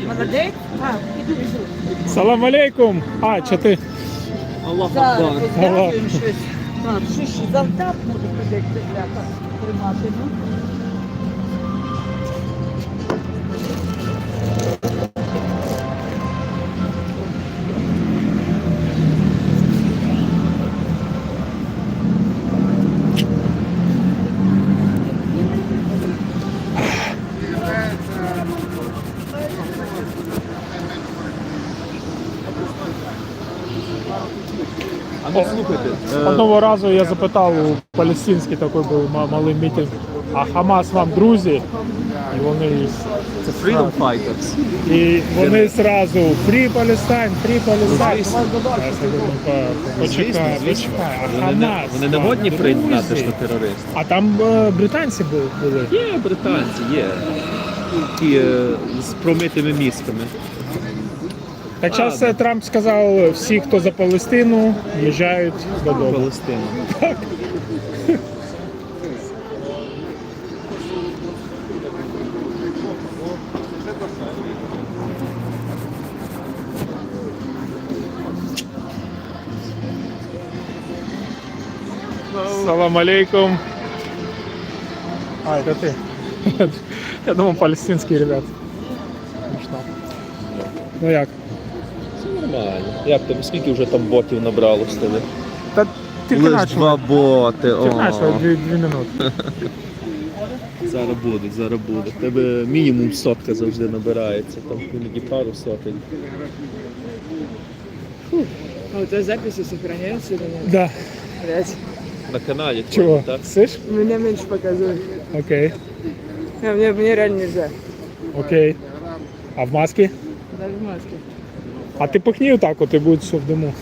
Молодець? Іду. Салам алейкум. Чи ти? Зараз роздякуємо щось. Щось з алтап може прийдеться тримати. Одного разу я запитав, у палестинський такий був малий мітинг, а Хамас вам друзі? І вони... Це freedom fighters. І вони зразу Free Palestine, Free Palestine. Почекай, а Хамас? Вони не годні признати, що терористи. А там британці були? Є британці, є. Ті з промитими мізками. Так зараз Трамп сказав, всі, хто за Палестину, їжджають додому. Палестину. Так. Салам алейкум. Это ты? Я думал, палестинские ребята. Ну як? Нормально. Як тобі, скільки вже там ботів набрало з тебе? Та тільки Лиш начали. два боти. Тільки начали, 2 минути. Зараз буде. В тебе мінімум сотка завжди набирається, там іноді пару сотень. А у тебя записи сохраняются или нет? Да. Блять. На каналі Чего? так? Слышь? Меня меньше показывает. Окей. Мне реально нельзя. Окей. А в маске? Даже в маске. А ты пыхни вот так вот, и будет все в дыму.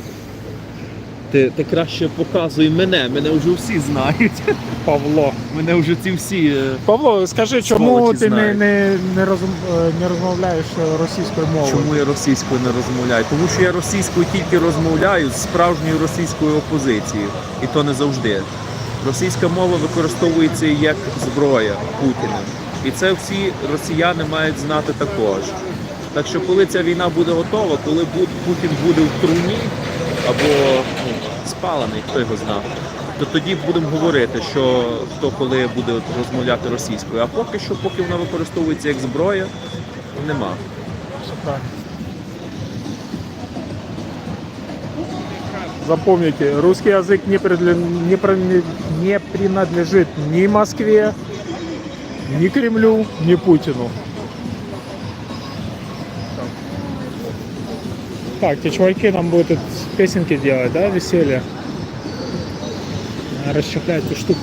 Ти краще показуй мене вже всі знають. Павло. Мене вже ці всі... Павло, скажи, чому сволочі ти знають. не розмовляєш російською мовою? Чому я російською не розмовляю? Тому що я російською тільки розмовляю з справжньою російською опозицією. І то не завжди. Російська мова використовується як зброя Путіним. І це всі росіяни мають знати також. Так що коли ця війна буде готова, коли Путін буде в труні або спалений, хто його знає, то тоді будемо говорити, що хто коли буде розмовляти російською. А поки що, поки вона використовується як зброя, нема. Все правильно. Запомните, русский язык не принадлежит ни Москве, ни Кремлю, ни Путину. Так, те чуваки нам будут тут песенки делать, да, веселье? Расщеплять эту штуку.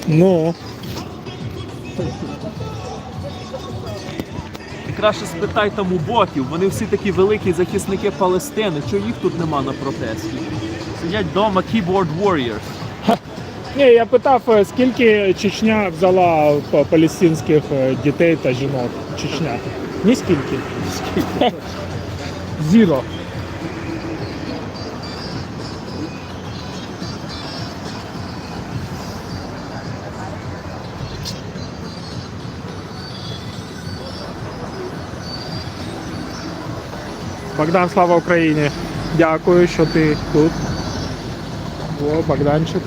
Ну. Краще спитай там у ботів, вони всі такі великі захисники Палестини, чого їх тут нема на протесті? Сидять вдома keyboard warriors. Ні, я питав, скільки Чечня взяла палестинських дітей та жінок. Чечня. Ні скільки. Зіро. Богдан, слава Україні! Дякую, що ти тут. О, Богданчик.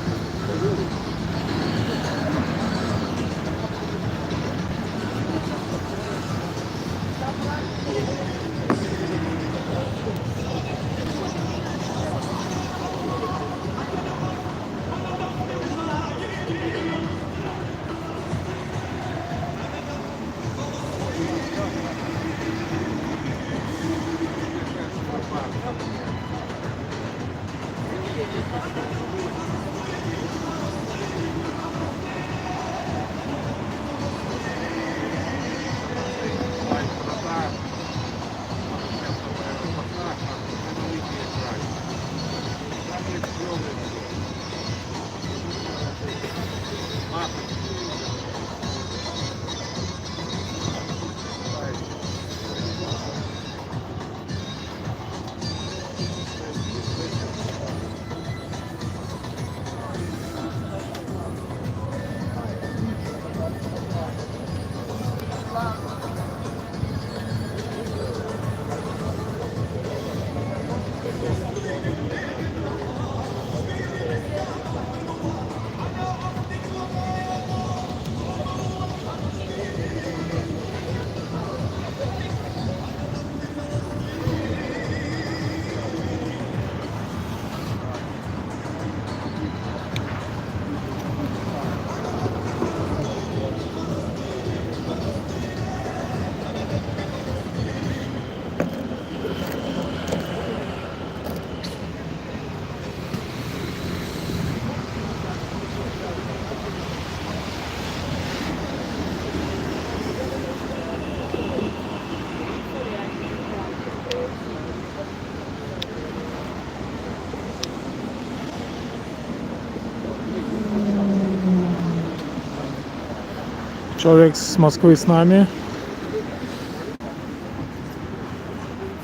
Человек с Москвы с нами.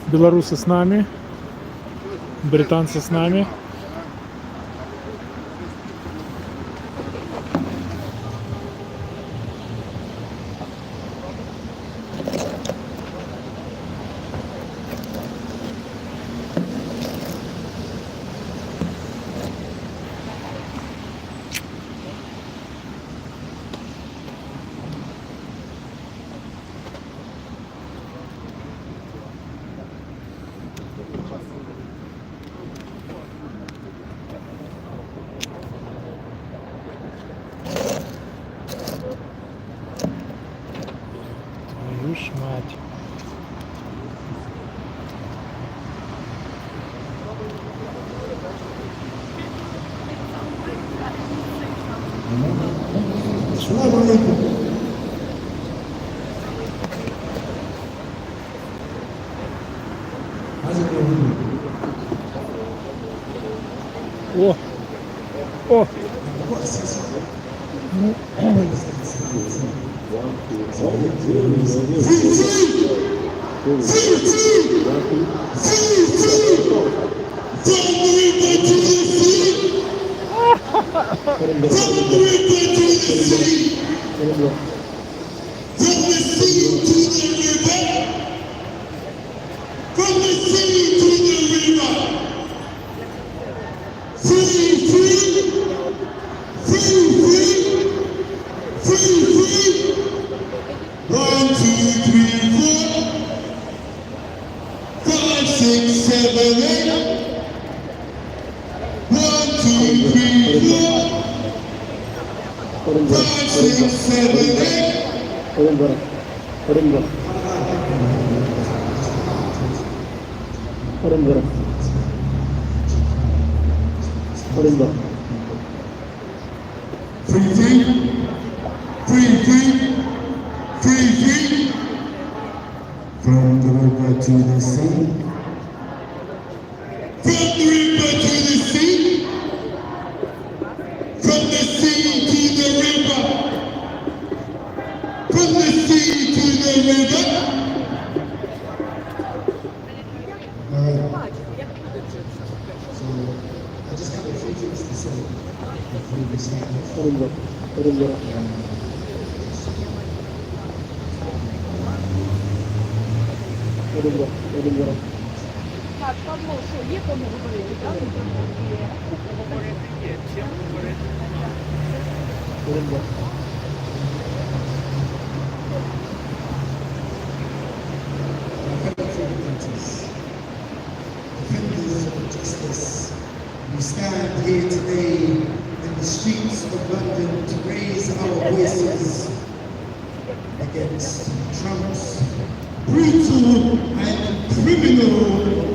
Белорусы с нами. Британцы с нами. Твою ж мать. О! О! From the river to the sea. From the river to the sea. From the sea to the river. From the sea to the river. So I just have a few things to say before we start. Так, Павло, що є кому говорити, так? Defenders of justice, we stand here today in the streets of London to raise our voices against Trump's brutal and criminal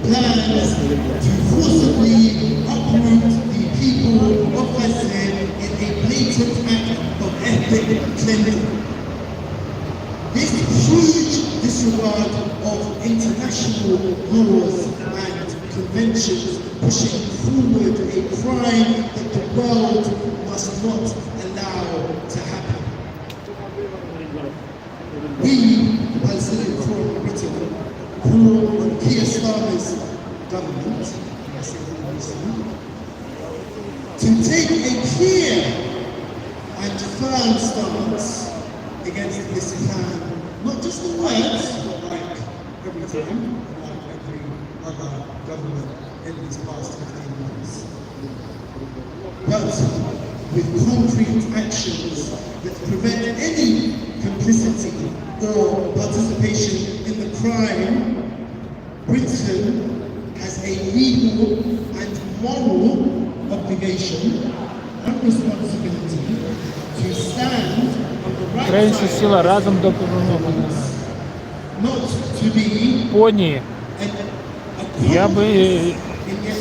plans to forcibly uproot the people of Gaza in a blatant act of ethnic cleansing. This huge disregard of international laws and conventions, pushing forward a crime that the world must not allow to happen. We, the President from Britain, call on Keir Starmer's government, to take a clear and firm stance against this plan, not just the words, but like every time, like every other government in these past 15 months, but with concrete actions that prevent any complicity or participation in the crime. Britain has a legal and moral obligation and responsibility to stand on the right Українська side сила разом до of перемоги. not to be Пони, a я бы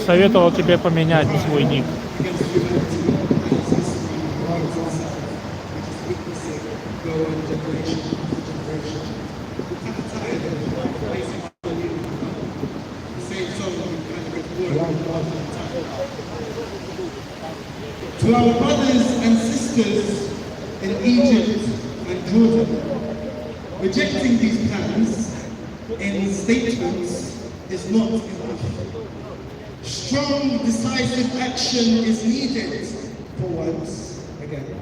советовал тебе поменять свой ник. To our brothers and sisters in Egypt and Jordan, rejecting these plans in statements is not enough. Strong, decisive action is needed for once again.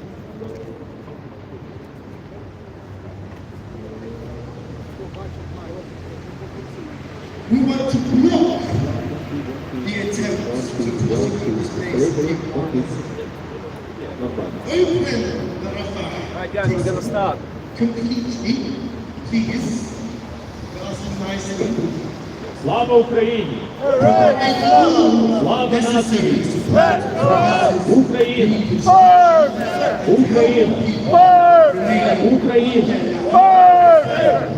We want to block the attempts to prosecute this place. Open the Rafah crossing completely, please. Ask them nicely. Слава Україні! Слава нації! Україна! Україна! Україна!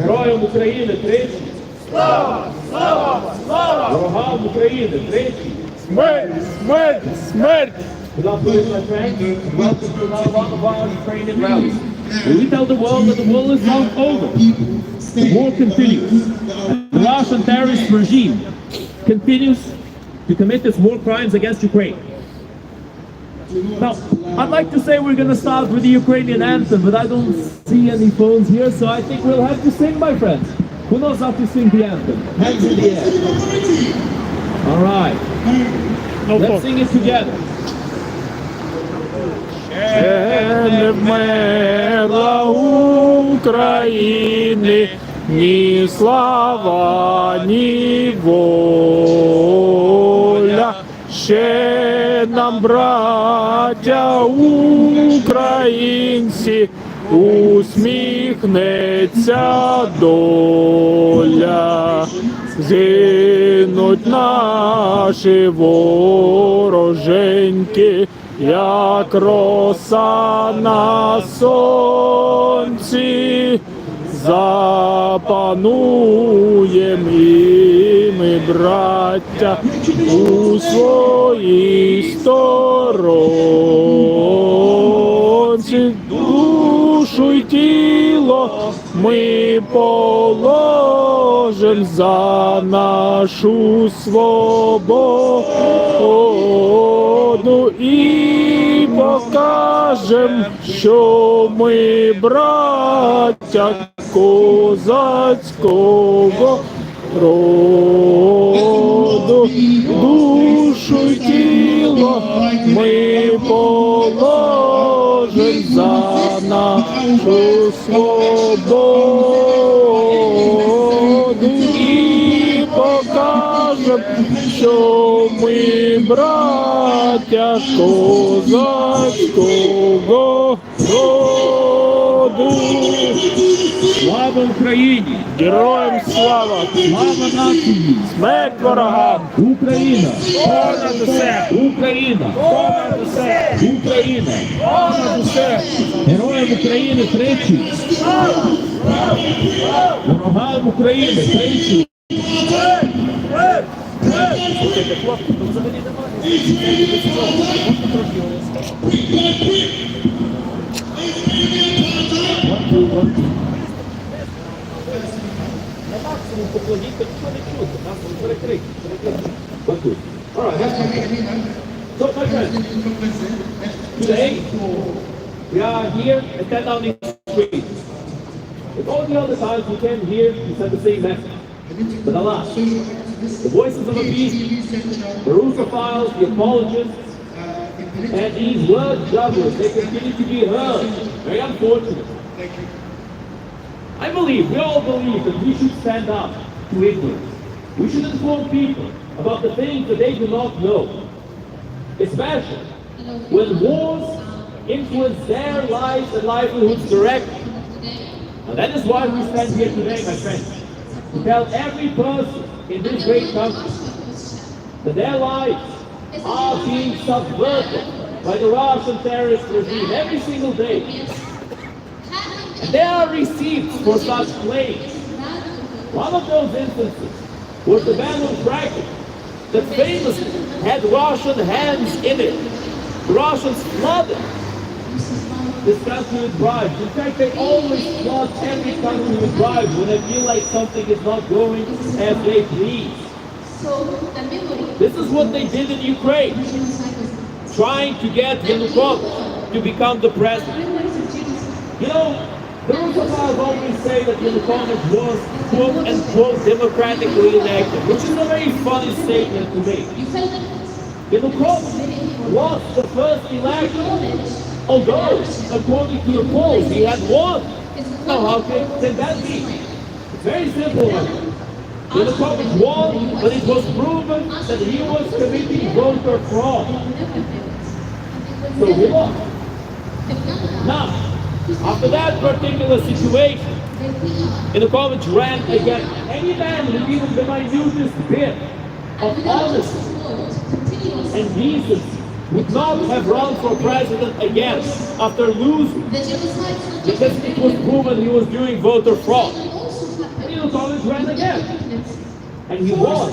Героям України тричі! Слава! Слава! Слава! Ворогам України тричі! Смерть! Смерть! Смерть! Good afternoon, my friends. Welcome to another one of our Ukrainian rallies. We tell the world that the war is not over. The war continues. The Russian terrorist regime continues to commit its war crimes against Ukraine. Now, I'd like to say we're going to start with the Ukrainian anthem, but I don't see any phones here, so I think we'll have to sing, my friends. Who knows how to sing the anthem? Hands in the air. All right. Let's sing it together. Ще не вмерла України ні слава, ні воля. Ще нам, браття українці, усміхнеться доля. Згинуть наші вороженьки, як роса на сонці, запануєм і ми, браття, у своїй сторонці. Душу й тіло ми положим за нашу свободу і покажем, що ми браття козацького роду. Душу й тіло ми положим за нашу свободу і покажем, що ми браття козацького роду. Слава Україні! Героям слава! Слава нації! Смерть ворогам! Україна! Понад усе! Україна! Понад усе! Україна! Понад усе! Героям України тричі! Ворогам України тричі! So, my friends, today we are here at 10 Downing Street. If all the other times we came here to send the same message, but alas, the voices of the beast, the Russophiles, the apologists, and these word jugglers, they continue to be heard. Very unfortunate. I believe, we all believe that we should stand up to ignorance. We should inform people about the things that they do not know. Especially when wars influence their lives and livelihoods directly. And that is why we stand here today, my friends, to tell every person in this great country that their lives are being subverted by the Russian terrorist regime every single day. And there are receipts for such claims. One of those instances was the Battle of Krakow that famously had Russian hands in it. The Russians flooded this country with bribes. In fact, they always flood every country with bribes when they feel like something is not going as they please. This is what they did in Ukraine, trying to get Yanukovych to become the president. You know, the Russophiles always say that Yanukovych was, quote-unquote, democratically elected, which is a very funny statement to make. Yanukovych was the first election, although, according to the polls, he had won. Now, how can that be? It's very simple. Yanukovych won, but it was proven that he was committing voter fraud. So he lost. Now, after that particular situation, Yanukovych ran again. Any man with even the minutest bit of honesty and decency would not have run for president again after losing, because it was proven he was doing voter fraud. And Yanukovych ran again, and he won.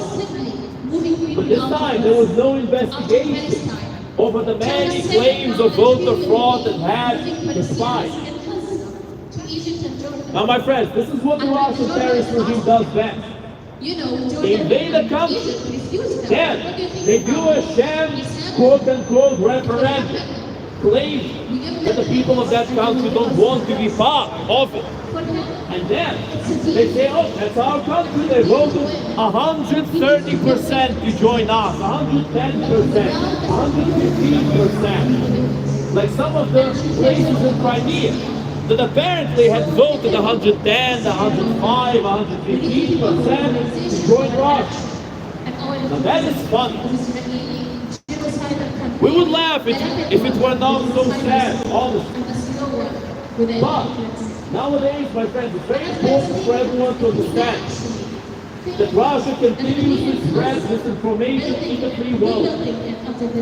But this time there was no investigation over the many claims of voter fraud that had transpired. Now, my friends, this is what the Russian terrorist regime does best. They invade a country, then they do a sham, quote-unquote, referendum, claiming that the people of that country don't want to be part of it. And then they say, oh, that's our country, they voted 130% to join us, 110%, 115%. Like some of the places in Crimea that apparently had voted 110, 105, 115% to join Russia. Now that is funny. We would laugh if it were not so sad, honestly. But nowadays, my friends, it's very important for everyone to understand that Russia continues to spread misinformation in the free world.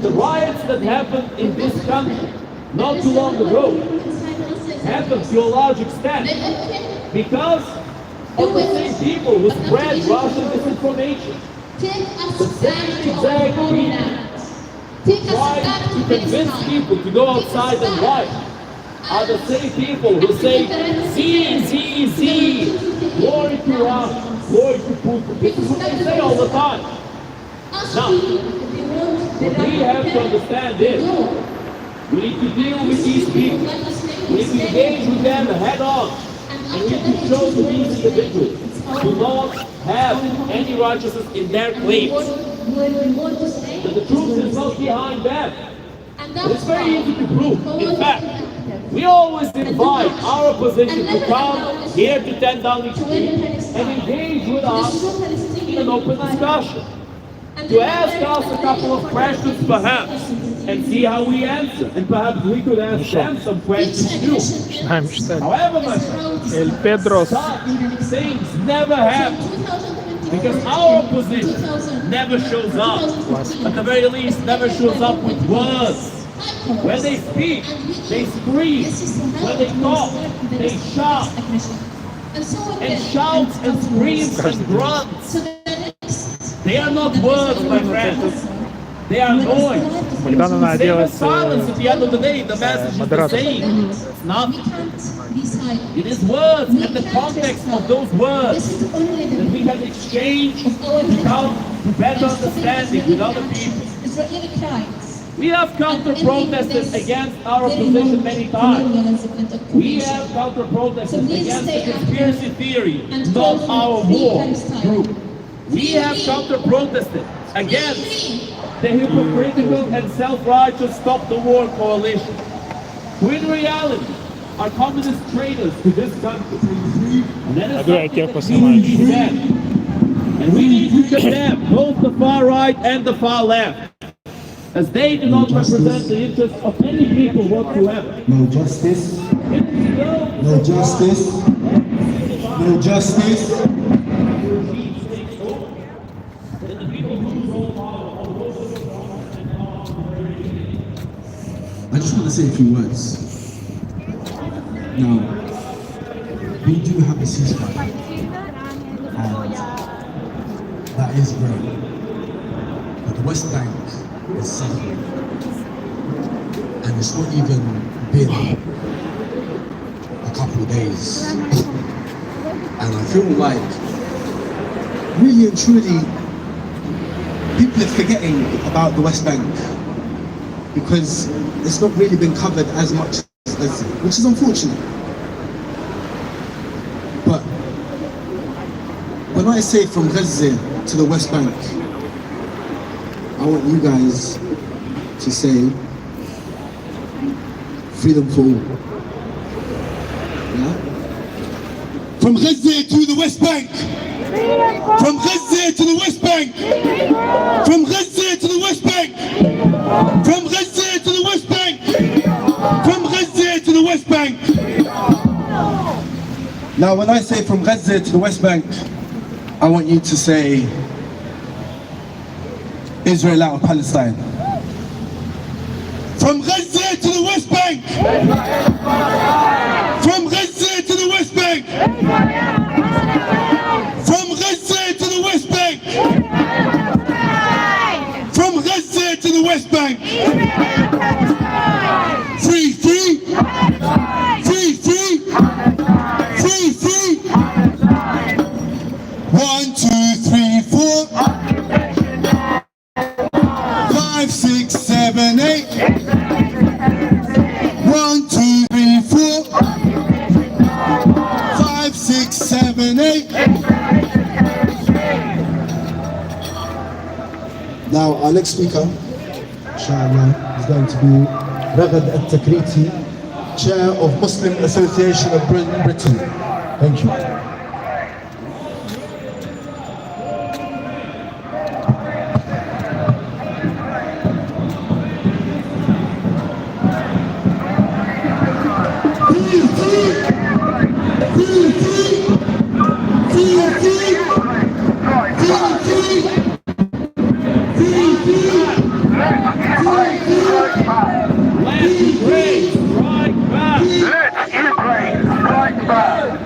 The riots that happened in this country not too long ago happened to a large extent because of the same people who spread Russian misinformation. The same exact people trying to convince people to go outside and riot are the same people who say, Z, glory to Russia, glory to Putin. This is what they say all the time. Now, what we have to understand is, we need to deal with these people. We need to engage with them head on. And we need to show to these individuals do not have any righteousness in their claims. That the truth is not behind them. But it's very easy to prove. In fact, we always invite our opposition to come here to 10 Downing Street and engage with us in an open discussion. to ask us a couple of questions perhaps and see how we answer. And perhaps we could ask them some questions too. Начинаем читать. However, my friends, Эль Педрос. some things never happen because our opposition never shows up. At the very least, never shows up with words. When they speak, they scream. When they talk, they shout. And shouts and screams and grunts. They are not words, my friends. They are noise. Богдана Same надеялась as silence at the end of the day, the message is the модератор. same. It's nothing. It is words and the context of those words that we have exchanged to come to better understanding with other people. We have counter-protested against our opposition many times. We have counter-protested against the conspiracy theory, not our war group. We have counter-protested against the hypocritical and self-righteous Stop the War coalition, who in reality are communist traitors to this country. And that is something that we need to condemn. And we need to condemn both the far right and the far left, as they do not represent the interests of any people whatsoever. No justice. No justice. No justice. I just want to say a few words. Now, we do have a ceasefire, and that is great. But the West Bank is suffering, and it's not even been a couple of days. And I feel like, really and truly, people are forgetting about the West Bank because it's not really been covered as much as, which is unfortunate. But when I say from Gaza to the West Bank, I want you guys to say freedom for all. Yeah? From Gaza to the West Bank. From Gaza to the West Bank. From Gaza to the West Bank. From Gaza to the West Bank. From Gaza to the West Bank. Now, when I say from Gaza to the West Bank, I want you to say Israel out of Palestine. From Gaza to the West Bank. From Gaza to the West Bank. From Gaza to the West Bank. From Gaza to the West Bank. Free, free. Free, free. Free, free. 1, 2, 3, 4. 5, 6, 7, 8. 1, 2, 3, 4. 5, 6, 7, 8. Now our next speaker, inshallah, is going to be Ragad Al-Takriti, Chair of Muslim Association of Britain. Thank you.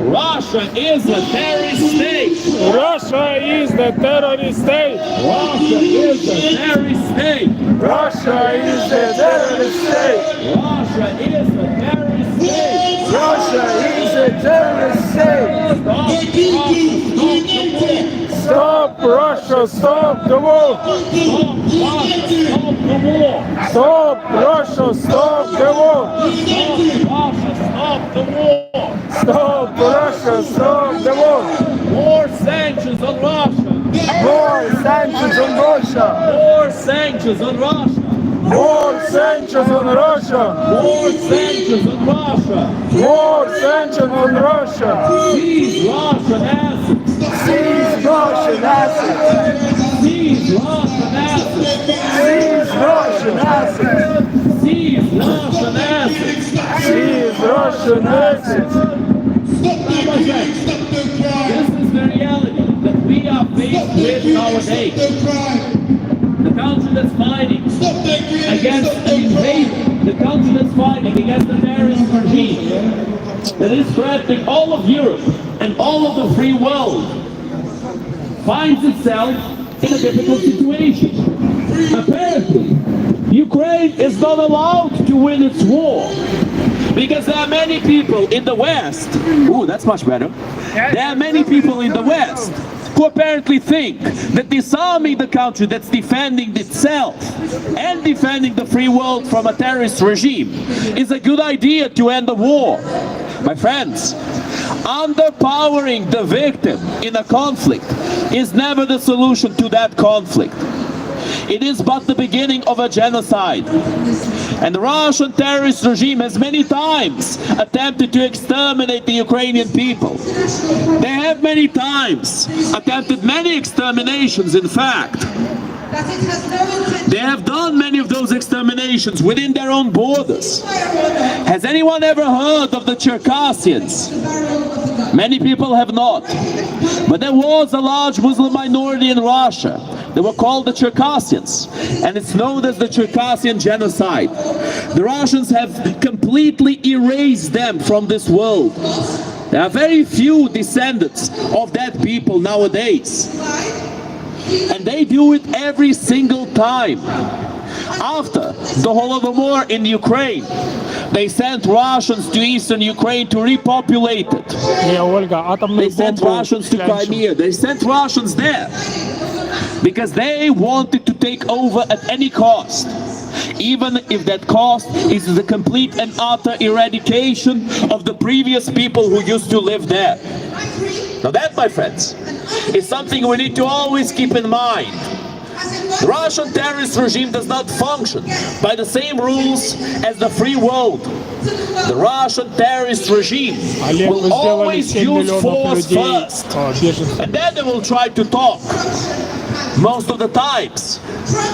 Russia is a terrorist state. Russia is the terrorist state. Russia is a terrorist state. Russia is the terrorist state. Russia is a terrorist state. Russia is a terrorist state. Stop Russia, stop the war. Stop Russia, stop the war. Stop the war. Stop Russia, stop the war. Stop Russia, stop the war. More sanctions on Russia. More sanctions on Russia. More sanctions on Russia. More sanctions on Russia. More sanctions on Russia. More sanctions on Russia. Seize Russian assets. Seize Russian assets. Seize Seize Russian assets! Seize Russian assets! Seize Russian assets! Seize Russian assets! This is the reality that we are faced with nowadays. The country that's fighting against an invasion, the country that's fighting against the terrorist regime that is threatening all of Europe and all of the free world, finds itself in a difficult situation. Apparently, Ukraine is not allowed to win its war because there are many people in the West. Ooh, that's much better. There are many people in the West who apparently think that disarming the country that's defending itself and defending the free world from a terrorist regime is a good idea to end the war. My friends, underpowering the victim in a conflict is never the solution to that conflict. It is but the beginning of a genocide. And the Russian terrorist regime has many times attempted to exterminate the Ukrainian people. They have many times attempted many exterminations, in fact. They have done many of those exterminations within their own borders. Has anyone ever heard of the Circassians? Many people have not. But there was a large Muslim minority in Russia. They were called the Circassians, and it's known as the Circassian genocide. The Russians have completely erased them from this world. There are very few descendants of that people nowadays. And they do it every single time. After the Holodomor in Ukraine, they sent Russians to eastern Ukraine to repopulate it. Не, Ольга, атомную They sent бомбу Russians to клянчу. Crimea. They sent Russians there because they wanted to take over at any cost, even if that cost is the complete and utter eradication of the previous people who used to live there. Now that, my friends, is something we need to always keep in mind. The Russian terrorist regime does not function by the same rules as the free world. The Russian terrorist regime Олег, вы will сделали always 7 use миллионов force людей first, беженцев. and then they will try to talk. Most of the times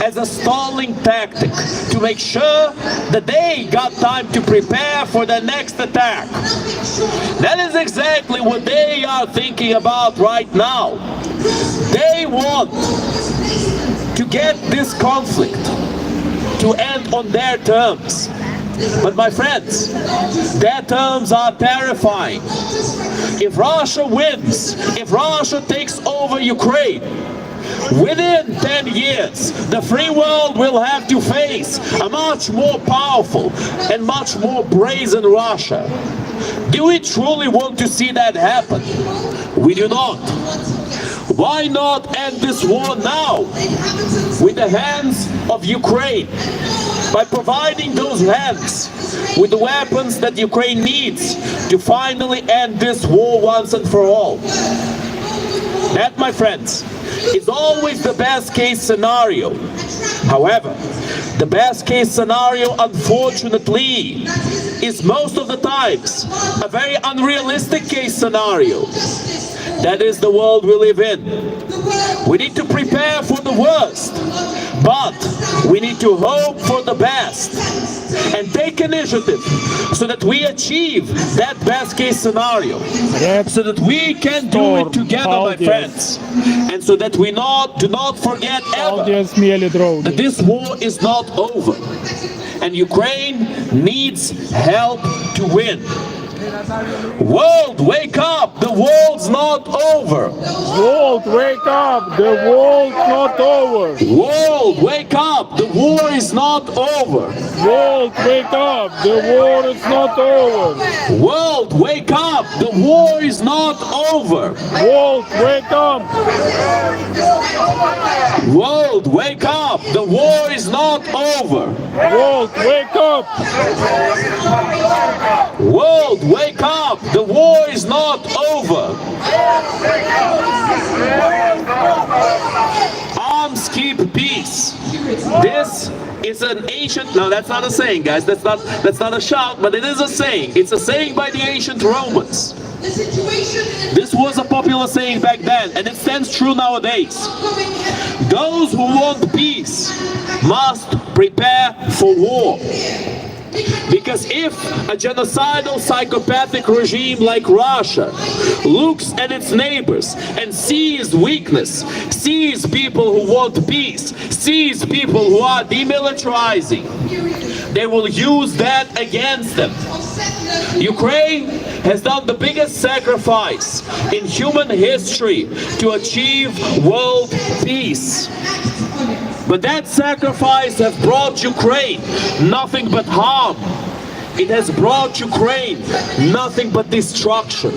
as a stalling tactic to make sure that they got time to prepare for the next attack. That is exactly what they are thinking about right now. They want to get this conflict to end on their terms. But my friends, their terms are terrifying. If Russia wins, if Russia takes over Ukraine, within 10 years, the free world will have to face a much more powerful and much more brazen Russia. Do we truly want to see that happen? We do not. Why not end this war now with the hands of Ukraine, by providing those hands with the weapons that Ukraine needs to finally end this war once and for all? That, my friends, is always the best case scenario. However, the best case scenario, unfortunately, is most of the times a very unrealistic case scenario. That is the world we live in. We need to prepare for the worst, but we need to hope for the best and take initiative so that we achieve that best case scenario, so that we can do it together, my friends, and so that we do not forget ever that this war is not over and Ukraine needs help to win. World, wake up! The world's not over! World, wake up! The world's not over! World, wake up! The war is not over! World, wake up! The war is not over! World, wake up! The war is not over! World, wake up! World, wake up! The war is not over! World, wake up! World, wake up! The war is not over! Arms keep peace. This is an ancient, no, that's not a saying, guys. That's not a shout, but it is a saying. It's a saying by the ancient Romans. the situation This was a popular saying back then, and it stands true nowadays. Those who want peace must prepare for war. Because if a genocidal psychopathic regime like Russia looks at its neighbors and sees weakness, sees people who want peace, sees people who are demilitarizing, they will use that against them. Ukraine has done the biggest sacrifice in human history to achieve world peace. But that sacrifice has brought Ukraine nothing but harm. It has brought Ukraine nothing but destruction.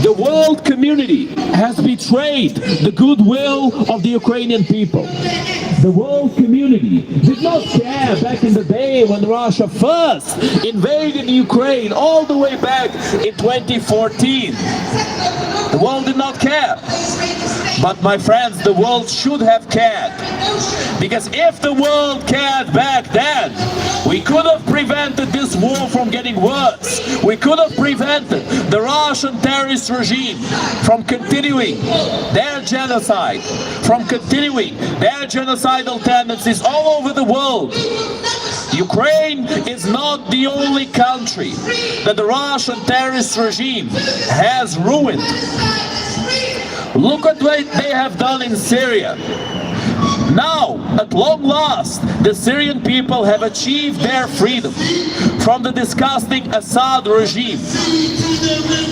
The world community has betrayed the goodwill of the Ukrainian people. The world community did not care back in the day when Russia first invaded Ukraine all the way back in 2014. The world did not care. But my friends, the world should have cared. Because if the world cared back then, we could have prevented this war from getting worse. We could have prevented the Russian terrorist regime from continuing their genocide, from continuing their genocidal tendencies all over the world. Ukraine is not the only country that the Russian terrorist regime has ruined. Look at what they have done in Syria. Now, at long last, the Syrian people have achieved their freedom from the disgusting Assad regime.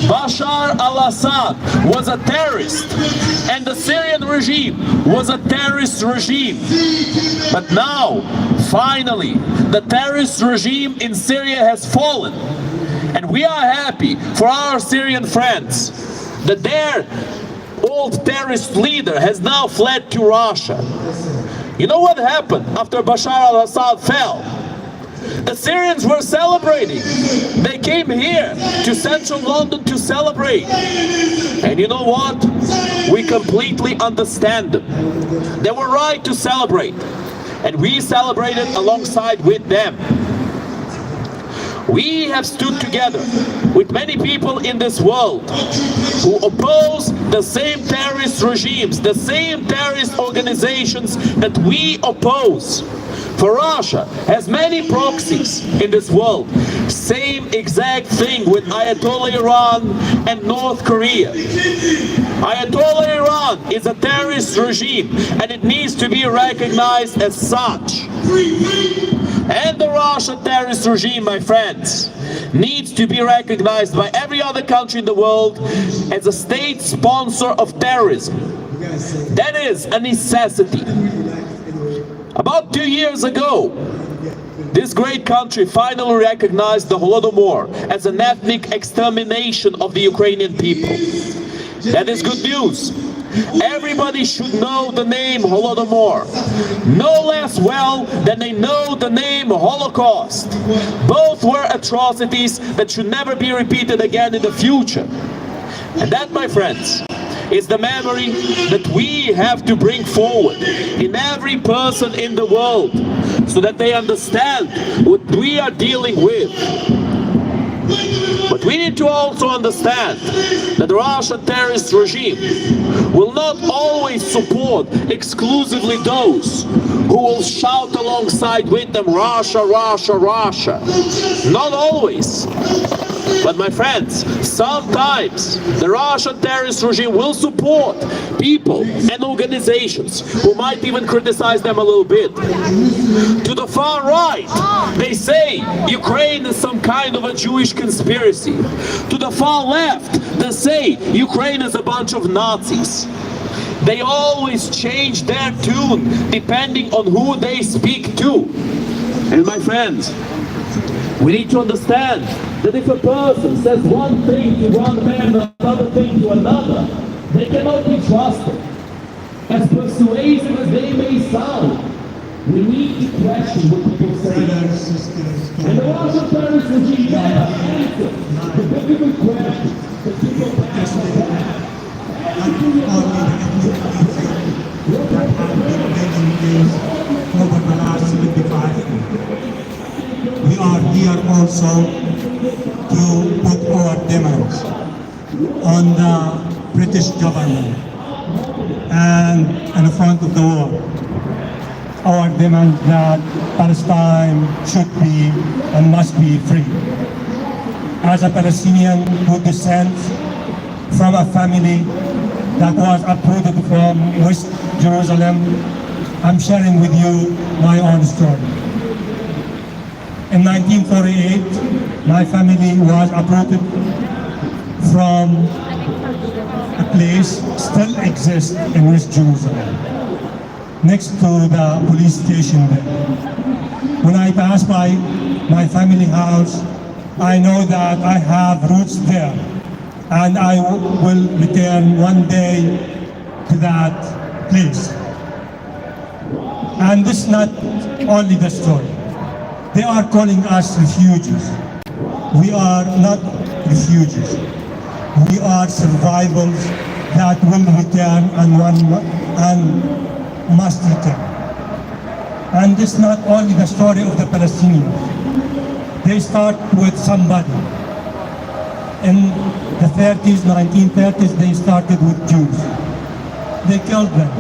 Bashar al-Assad was a terrorist, and the Syrian regime was a terrorist regime. But now, finally, the terrorist regime in Syria has fallen, and we are happy for our Syrian friends that their old terrorist leader has now fled to Russia. You know what happened after Bashar al-Assad fell? The Syrians were celebrating. They came here to central London to celebrate. And you know what? We completely understand them. They were right to celebrate. And we celebrated alongside with them. We have stood together with many people in this world who oppose the same terrorist regimes, the same terrorist organizations that we oppose. For Russia has many proxies in this world. Same exact thing with Ayatollah Iran and North Korea. Ayatollah Iran is a terrorist regime and it needs to be recognized as such. And the Russian terrorist regime, my friends, needs to be recognized by every other country in the world as a state sponsor of terrorism. That is a necessity. About 2 years ago, this great country finally recognized the Holodomor as an ethnic extermination of the Ukrainian people. That is good news. Everybody should know the name Holodomor, no less well than they know the name Holocaust. Both were atrocities that should never be repeated again in the future. And that, my friends, is the memory that we have to bring forward in every person in the world so that they understand what we are dealing with. But we need to also understand that the Russian terrorist regime will not always support exclusively those who will shout alongside with them, Russia, Russia, Russia. Not always. But my friends, sometimes the Russian terrorist regime will support people and organizations who might even criticize them a little bit. To the far right, they say Ukraine is some kind of a Jewish conspiracy. To the far left, they say Ukraine is a bunch of Nazis. They always change their tune depending on who they speak to. And my friends, we need to understand that if a person says one thing to one man and another thing to another, they cannot be trusted. As persuasive as they may sound, we need to question what people say. And the Russian terrorist regime never answers the difficult questions that people ask themselves. We are here also to put our demands on the British government and in front of the world. Our demand that Palestine should be and must be free. As a Palestinian who descends from a family that was uprooted from West Jerusalem, I'm sharing with you my own story. In 1948, my family was uprooted from a place still exists in West Jerusalem, next to the police station there. When I pass by my family house, I know that I have roots there, and I will return one day to that place. And this is not only the story. They are calling us refugees. We are not refugees. We are survivors that will return and must return. And this is not only the story of the Palestinians. They start with somebody. In the 30s, 1930s, they started with Jews. They killed them.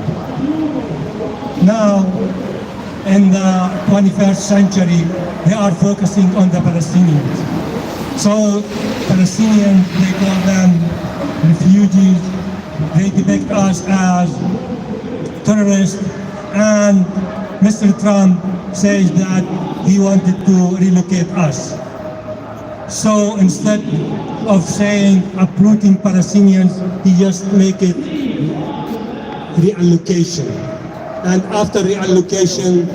Now, in the 21st century, they are focusing on the Palestinians. So, Palestinians, they call them refugees. They depict us as terrorists. And Mr. Trump says that he wanted to relocate us. So instead of saying uprooting Palestinians, he just make it reallocation. And after reallocation,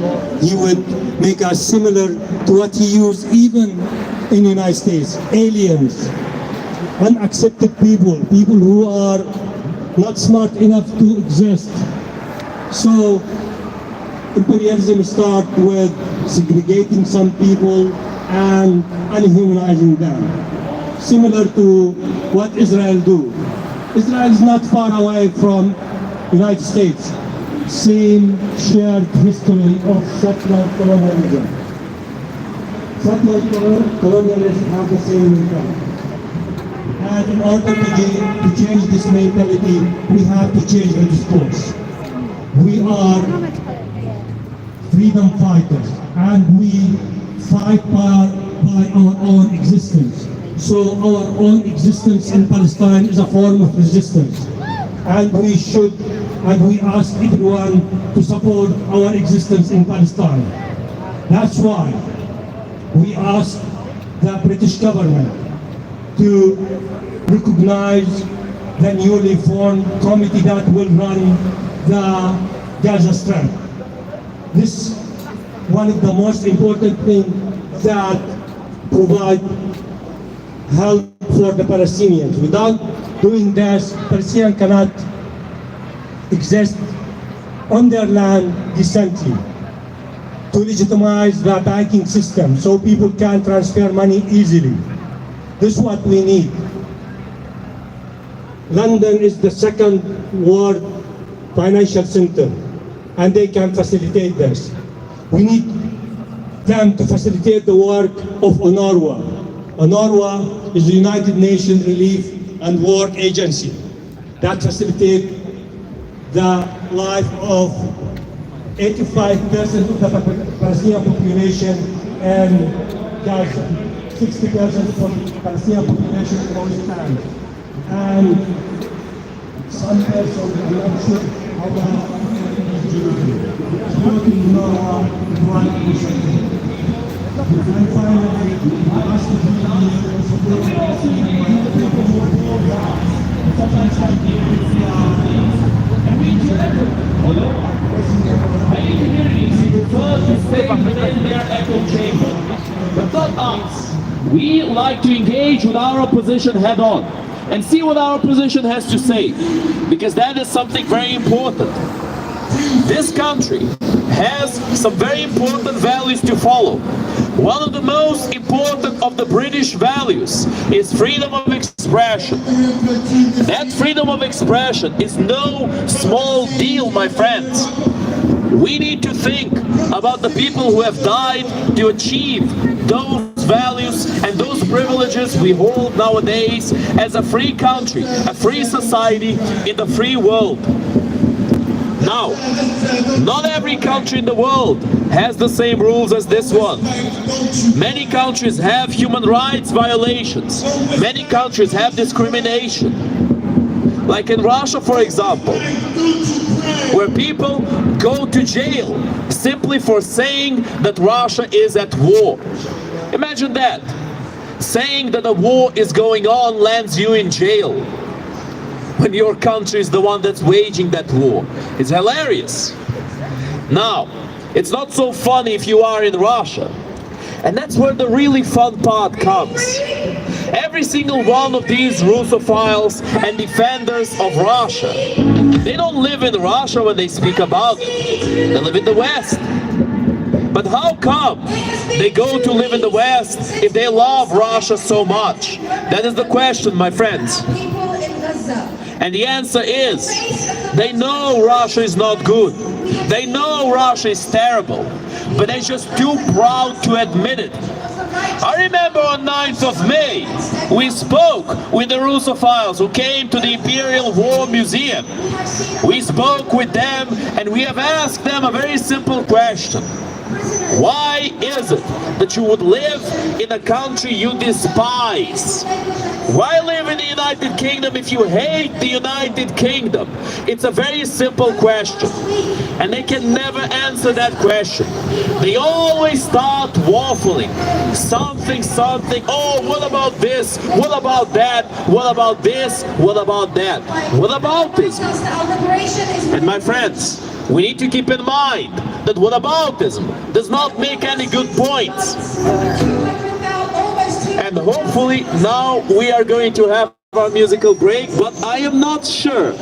he would make us similar to what he used even in the United States. Aliens, unaccepted people, people who are not smart enough to exist. So imperialism starts with segregating some people and unhumanizing them. Similar to what Israel do. Israel is not far away from the United States. Same shared history of settler colonialism. Settler colonialists have the same mentality. And in order to change this mentality, we have to change the discourse. We are freedom fighters, and we fight by our own existence. So our own existence in Palestine is a form of resistance. And we ask everyone to support our existence in Palestine. That's why we ask the British government to recognize the newly formed committee that will run the Gaza Strip. This is one of the most important things that provide help for the Palestinians. Without doing this, Palestinians cannot exist on their land decently. To legitimize the banking system so people can transfer money easily. This is what we need. London is the second world financial center, and they can facilitate this. We need them to facilitate the work of UNRWA. UNRWA is the United Nations Relief and Work Agency that facilitates the life of 85% of the Palestinian population and Gaza, 60% of the Palestinian population in West Bank. And some persons, I'm not sure how many supporting UNRWA is one initiative. And finally, I ask the people to support the Palestinian people. Sometimes I Many communities prefer to stay within their echo chamber. But not us. We like to engage with our opposition head on and see what our opposition has to say, because that is something very important. This country has some very important values to follow. One of the most important of the British values is freedom of expression. That freedom of expression is no small deal, my friends. We need to think about the people who have died to achieve those values and those privileges we hold nowadays as a free country, a free society in the free world. Now, not every country in the world has the same rules as this one. Many countries have human rights violations. Many countries have discrimination. Like in Russia, for example, where people go to jail simply for saying that Russia is at war. Imagine that. Saying that a war is going on lands you in jail, when your country is the one that's waging that war. It's hilarious. Now, it's not so funny if you are in Russia. And that's where the really fun part comes. Every single one of these Russophiles and defenders of Russia, they don't live in Russia when they speak about it. They live in the West. But how come they go to live in the West if they love Russia so much? That is the question, my friends. And the answer is, they know Russia is not good. They know Russia is terrible, but they're just too proud to admit it. I remember on 9th of May, we spoke with the Russophiles who came to the Imperial War Museum. We spoke with them and we have asked them a very simple question. Why is it that you would live in a country you despise? Why live in the United Kingdom if you hate the United Kingdom? It's a very simple question, and they can never answer that question. They always start waffling. Something, oh, what about this? What about that? What about this? What about that? What about this? And my friends, we need to keep in mind that whataboutism does not make any good points. And hopefully now we are going to have our musical break, but I am not sure,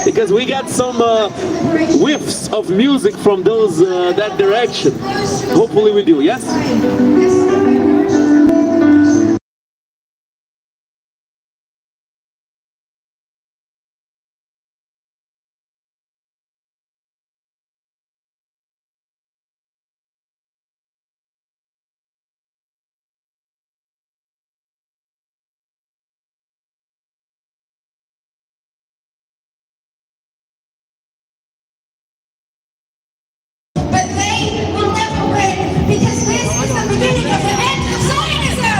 because we got some whiffs of music from those that direction. Hopefully we do, yes? But they will never win, because this is the beginning of the end of Zionism.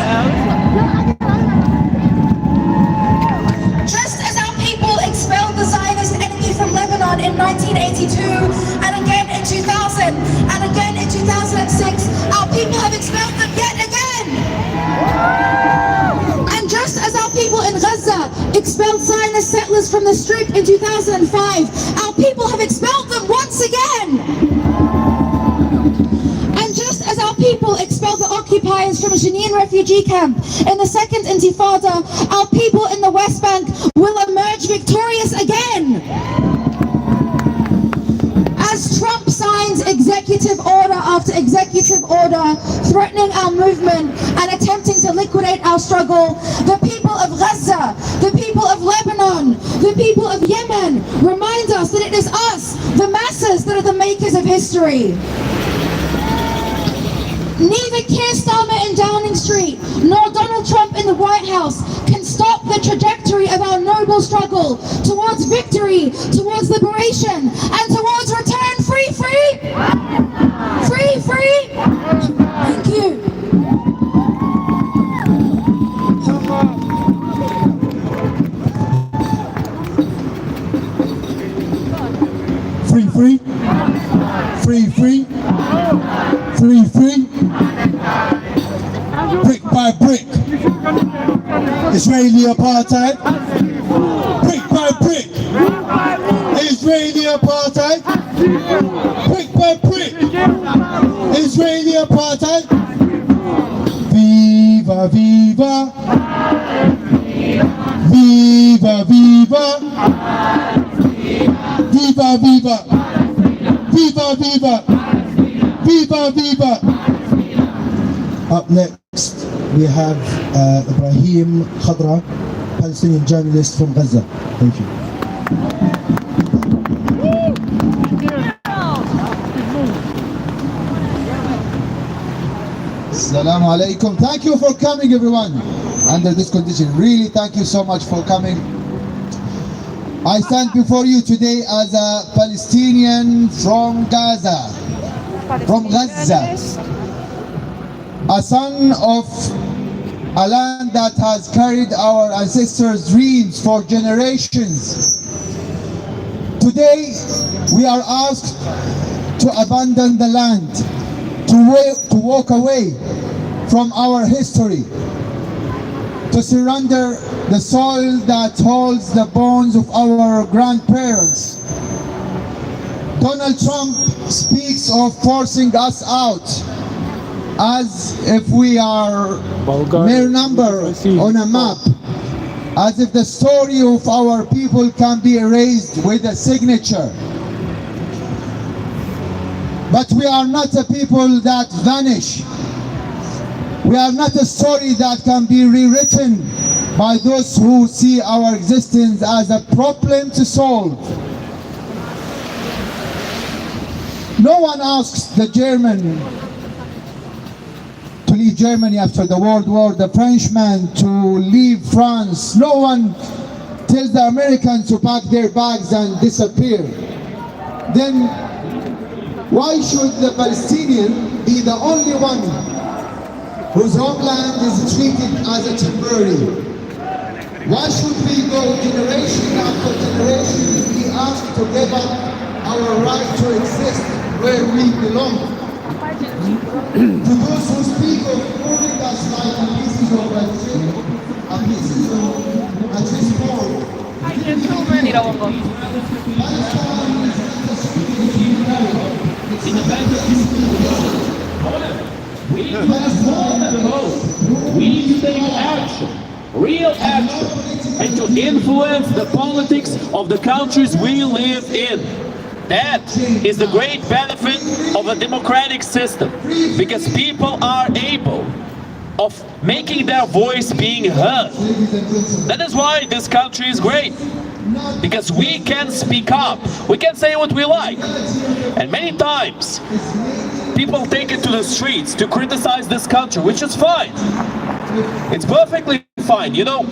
Just as our people expelled the Zionist enemy from Lebanon in 1982, and again in 2000, and again in 2006, our people have expelled them yet again. And just as our people in Gaza expelled Zionist settlers from the Strip in 2005, our people have expelled them once again. And just as our people expelled the occupiers from Jenin refugee camp in the Second Intifada, our people in the West Bank will emerge victorious again. As Trump signs executive order after executive order threatening our movement and attempting to liquidate our struggle, the people of Gaza, the people of Lebanon, the people of Yemen remind us that it is us, the masses, that are the makers of history. Neither Keir Starmer in Downing Street nor Donald Trump in the White House can stop the trajectory of our noble struggle towards victory, towards liberation, and towards return free, free! Free, free! Thank you. Free, free. Free, free. Free, free. Brick by brick. Israeli apartheid. Brick by brick. Israeli apartheid. Brick by brick. Israeli apartheid. Viva, viva. Viva, viva. Viva, viva. Viva, viva. Viva, viva. Up next, we have Ibrahim Khadra, Palestinian journalist from Gaza. Thank you. Assalamu alaikum. Thank you for coming, everyone. Under this condition, really thank you so much for coming. I stand before you today as a Palestinian from Gaza, a son of a land that has carried our ancestors' dreams for generations. Today, we are asked to abandon the land, to walk away from our history, to surrender the soil that holds the bones of our grandparents. Donald Trump speaks of forcing us out as if we are mere number on a map, as if the story of our people can be erased with a signature. But we are not a people that vanish. We are not a story that can be rewritten by those who see our existence as a problem to solve. No one asks the German to leave Germany after the World War, the Frenchman to leave France. No one tells the Americans to pack their bags and disappear. Then why should the Palestinian be the only one whose homeland is treated as a temporary? Why should we go generation after generation be asked to give up our right to exist where we belong? To those who speak of moving us like pieces of a chip, pieces of a chessboard. In the we need more than vote. We need to take action, real action, and to influence the politics of the countries we live in. That is the great benefit of a democratic system, because people are able of making their voice being heard. That is why this country is great, because we can speak up, we can say what we like. And many times people take it to the streets to criticize this country, which is fine. It's perfectly fine. You know,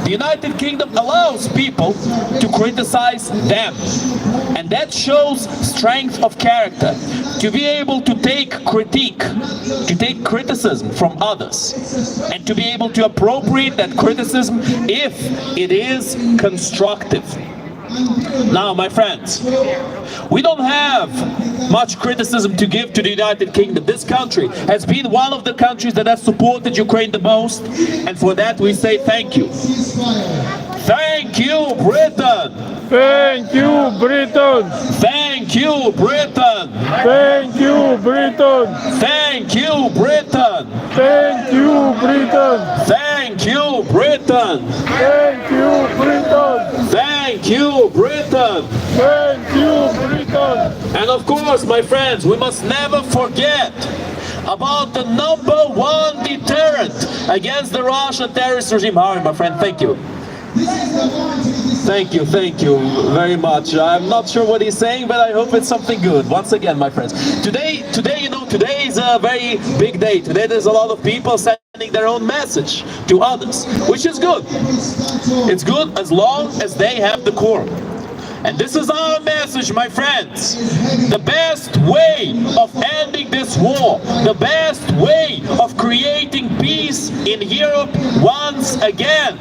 the United Kingdom allows people to criticize them, and that shows strength of character, to be able to take critique, to take criticism from others, and to be able to appropriate that criticism if it is constructive. Now, my friends, we don't have much criticism to give to the United Kingdom. This country has been one of the countries that has supported Ukraine the most, and for that we say thank you. Thank you, Britain! Thank you, Britain! Thank you, Britain! Thank you, Britain! Thank you, Britain! Thank you, Britain! Thank you, Britain! Thank you, Britain! Thank you, Britain! Thank you, Britain! And of course, my friends, we must never forget about the #1 deterrent against the Russian terrorist regime. Harry, my friend, thank you. Thank you very much. I'm not sure what he's saying, but I hope it's something good. Once again, my friends, today, you know, today is a very big day. Today there's a lot of people sending their own message to others, which is good. It's good as long as they have the core. And this is our message, my friends. The best way of ending this war, the best way of creating peace in Europe once again,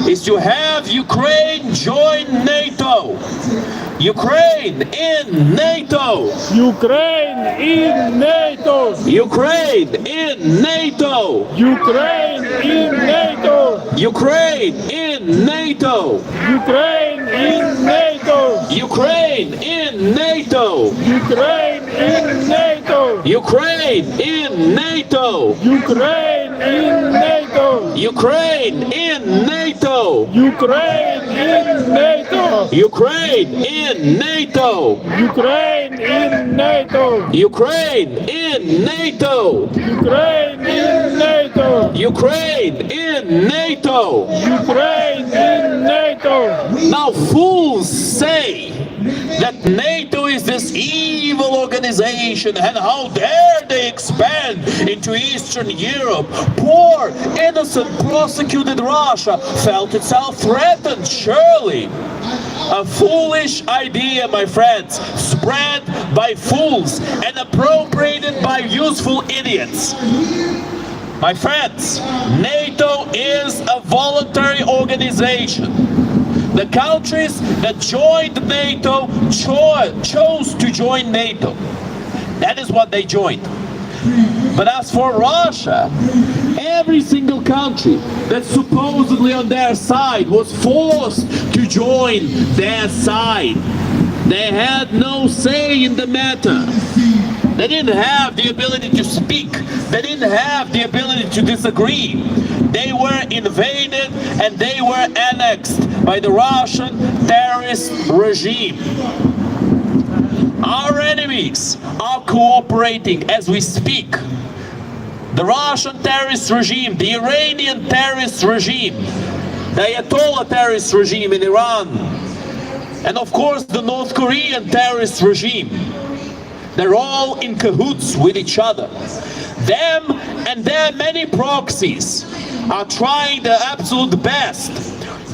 is to have Ukraine join NATO. Ukraine in NATO. Ukraine in NATO. Ukraine in NATO. Ukraine in NATO. Ukraine in NATO. Ukraine in NATO. Ukraine in NATO. Ukraine in NATO. Ukraine in NATO. Ukraine in NATO. Ukraine in NATO. Ukraine in NATO. Ukraine in NATO. Ukraine in NATO. Ukraine in NATO. Ukraine in NATO. Ukraine in NATO. Ukraine in NATO. Now fools say that NATO is this evil organization organization, and how dare they expand into Eastern Europe. Poor, innocent, prosecuted Russia felt itself threatened, surely. A foolish idea, my friends, spread by fools and appropriated by useful idiots. My friends, NATO is a voluntary organization. The countries that joined NATO chose to join NATO. That is what they joined. But as for Russia, every single country that's supposedly on their side was forced to join their side. They had no say in the matter. They didn't have the ability to speak. They didn't have the ability to disagree. They were invaded and they were annexed by the Russian terrorist regime. Our enemies are cooperating as we speak. The Russian terrorist regime, the Iranian terrorist regime, the Ayatollah terrorist regime in Iran, and of course the North Korean terrorist regime. They're all in cahoots with each other. Them and their many proxies are trying their absolute best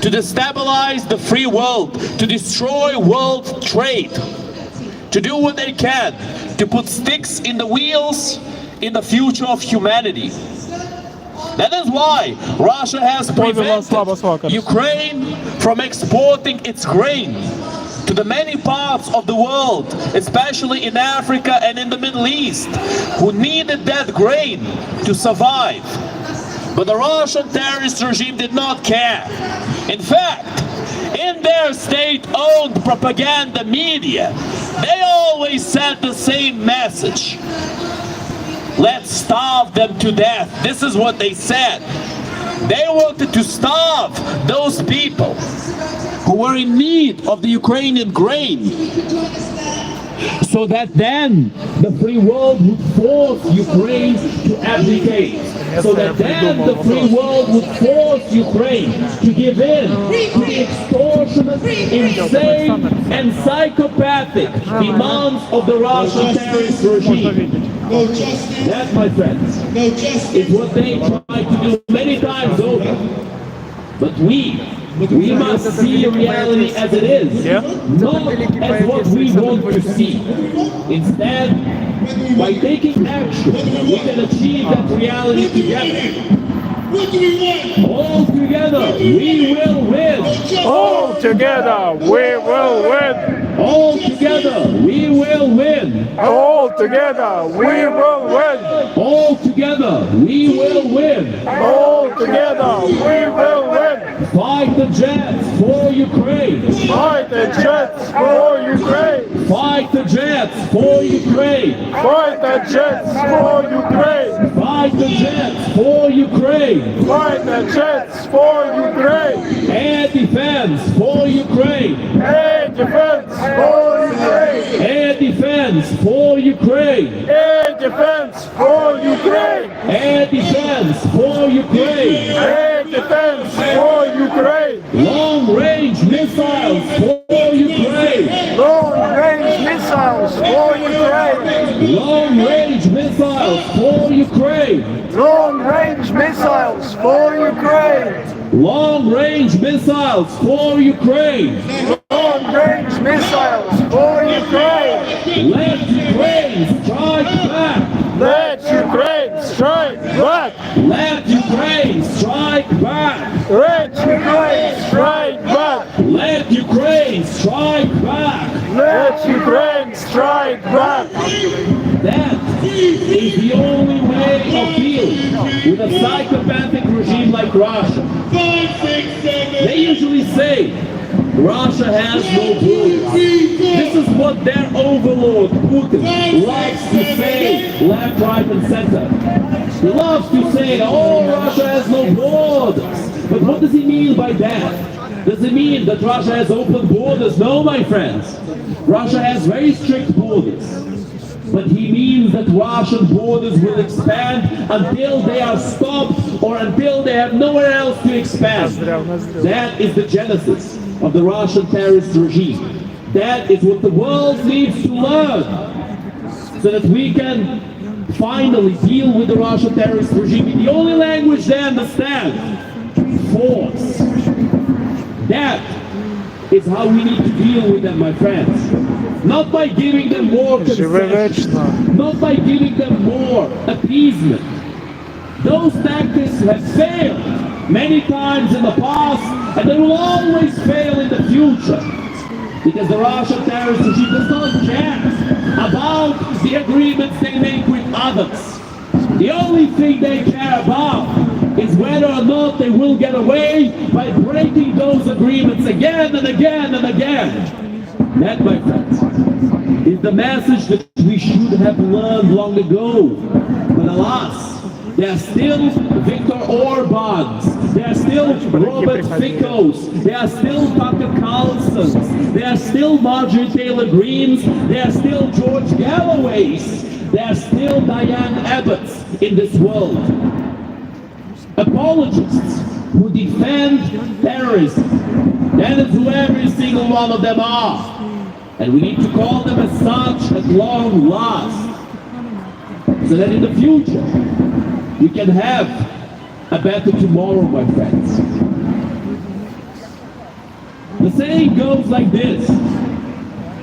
to destabilize the free world, to destroy world trade, to do what they can to put sticks in the wheels in the future of humanity. That is why Russia has prevented Ukraine from exporting its grain to the many parts of the world, especially in Africa and in the Middle East, who needed that grain to survive. But the Russian terrorist regime did not care. In fact, in their state-owned propaganda media, they always sent the same message. Let's starve them to death. This is what they said. They wanted to starve those people who were in need of the Ukrainian grain, so that then the free world would force Ukraine to abdicate. So that then the free world would force Ukraine to give in to the extortionate, insane, and psychopathic demands of the Russian terrorist regime. No justice. That, my friends, No justice. is what they tried to do many times over. But we must see reality as it is, not as what we want to see. Instead, by taking action, we can achieve that reality together. What do we want? All together, we will win. All together, we will win. All together, we will win. All together, we will win. All together, we will win. All together, we will win. Fight the jets for Ukraine. Fight the jets for Ukraine. Fight the jets for Ukraine. Fight the jets for Ukraine. Fight the jets for Ukraine. Fight the jets for Ukraine. Air defense for Ukraine. Air defense for Ukraine. Air defense for Ukraine. Air defense for Ukraine. Air defense for Ukraine. Air defense for Ukraine. Long-range missiles for Ukraine. Long-range missiles for Ukraine. Long-range missiles for Ukraine. Long-range missiles for Ukraine. Long-range missiles for Ukraine. Long-range missiles for Ukraine. Let Ukraine strike back. Let Ukraine strike back. Let Ukraine strike back. Let Ukraine strike back. Let Ukraine strike back. Let Ukraine strike back. That is the only way of dealing with a psychopathic regime like Russia. 5, 6, 7. They usually say Russia has no borders. This is what their overlord Putin loves to say left, right and center. He loves to say, oh, Russia has no borders. But what does he mean by that? Does it mean that Russia has open borders? No, my friends. Russia has very strict borders. But he means that Russian borders will expand until they are stopped or until they have nowhere else to expand. That is the genesis of the Russian terrorist regime. That is what the world needs to learn. so that we can finally deal with the Russian terrorist regime in the only language they understand, force. That is how we need to deal with them, my friends. Not by giving them more concessions, not by giving them more appeasement. Those tactics have failed many times in the past, and they will always fail in the future. Because the Russian terrorist regime does not care about the agreements they make with others. The only thing they care about is whether or not they will get away by breaking those agreements again and again and again. That, my friends, is the message that we should have learned long ago. But alas, there are still Viktor Orbáns, there are still Robert Ficos, there are still Tucker Carlsons, there are still Marjorie Taylor Greens, there are still George Galloways, there are still Diane Abbotts in this world. Apologists who defend terrorism. That is who every single one of them are. And we need to call them as such at long last. So that in the future, we can have a better tomorrow, my friends. The saying goes like this: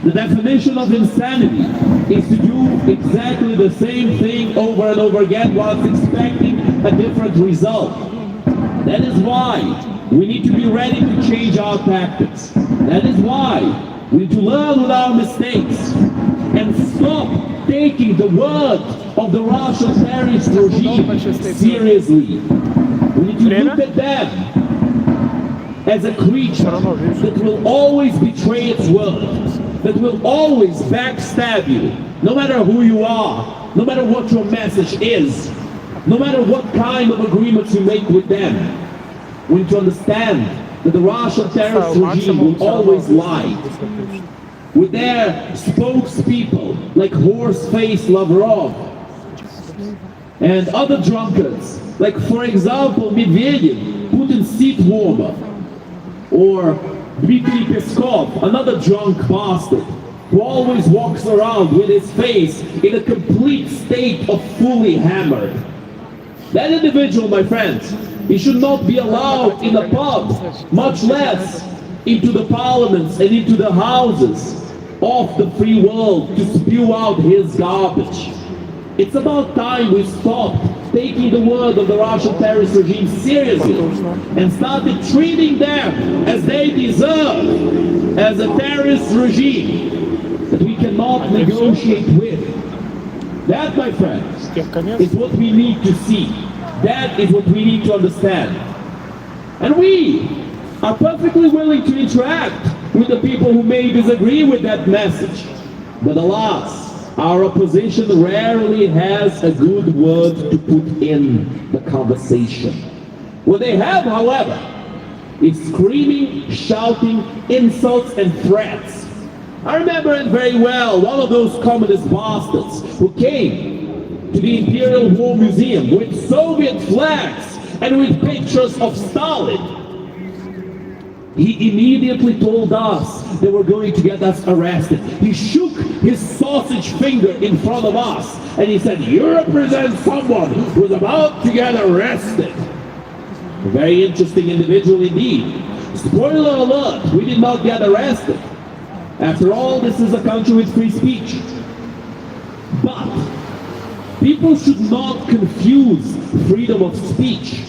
the definition of insanity is to do exactly the same thing over and over again whilst expecting a different result. That is why we need to be ready to change our tactics. That is why we need to learn with our mistakes and stop taking the word of the Russian terrorist regime seriously. We need to look at them as a creature that will always betray its word, that will always backstab you, no matter who you are, no matter what your message is, no matter what kind of agreements you make with them. We need to understand that the Russian terrorist regime will always lie. With their spokespeople like horse-faced Lavrov and other drunkards, like for example Medvedev, Putin's seat warmer, or Dmitry Peskov, another drunk bastard, who always walks around with his face in a complete state of fully hammered. That individual, my friends, he should not be allowed in the pub, much less into the parliaments and into the houses of the free world to spew out his garbage. It's about time we stopped taking the word of the Russian terrorist regime seriously and started treating them as they deserve, as a terrorist regime that we cannot negotiate with. That, my friends, is what we need to see. That is what we need to understand. And we are perfectly willing to interact with the people who may disagree with that message. But alas, our opposition rarely has a good word to put in the conversation. What they have, however, is screaming, shouting, insults, and threats. I remember it very well, one of those communist bastards who came to the Imperial War Museum with Soviet flags and with pictures of Stalin. He immediately told us they were going to get us arrested. He shook his sausage finger in front of us and he said, "You represent someone who's about to get arrested." A very interesting individual indeed. Spoiler alert, we did not get arrested. After all, this is a country with free speech. But people should not confuse freedom of speech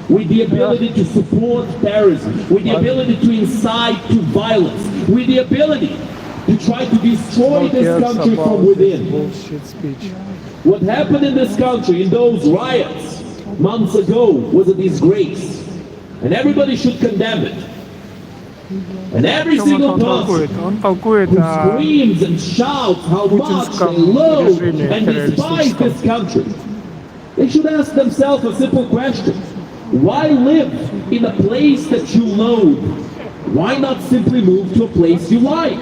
with the ability to support terrorism, with the ability to incite to violence, with the ability to try to destroy this country from within. What happened in this country in those riots months ago was a disgrace, and everybody should condemn it. And every single person who screams and shouts how much they loathe and despise this country, they should ask themselves a simple question. Why live in a place that you loathe? Why not simply move to a place you like?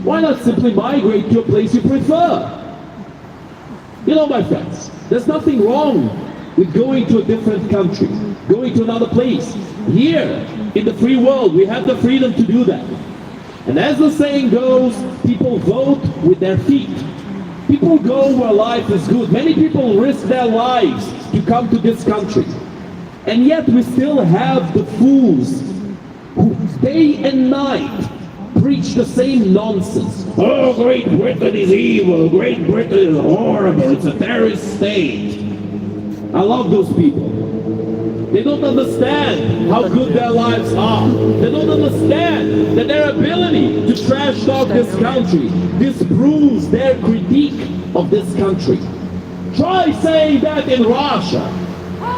Why not simply migrate to a place you prefer? You know, my friends, there's nothing wrong with going to a different country, going to another place. Here, in the free world, we have the freedom to do that. And as the saying goes, people vote with their feet. People go where life is good. Many people risk their lives to come to this country. And yet we still have the fools who day and night preach the same nonsense. Oh, Great Britain is evil. Great Britain is horrible. It's a terrorist state. I love those people. They don't understand how good their lives are. They don't understand that their ability to trash talk this country disproves their critique of this country. Try saying that in Russia.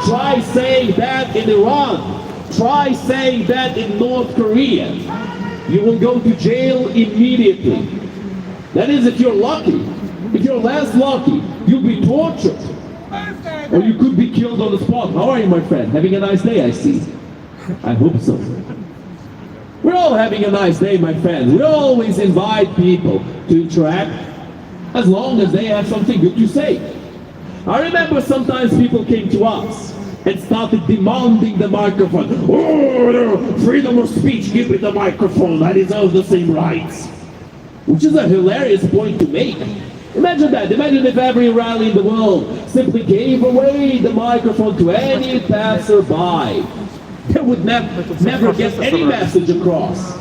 Try saying that in Iran. Try saying that in North Korea. You will go to jail immediately. That is if you're lucky. If you're less lucky, you'll be tortured. Or you could be killed on the spot. How are you, my friend? Having a nice day, I see. I hope so. We're all having a nice day, my friends. We always invite people to interact as long as they have something good to say. I remember sometimes people came to us and started demanding the microphone. Oh, freedom of speech, give me the microphone. I deserve the same rights. Which is a hilarious point to make. Imagine that. Imagine if every rally in the world simply gave away the microphone to any passerby. They would never get any message across.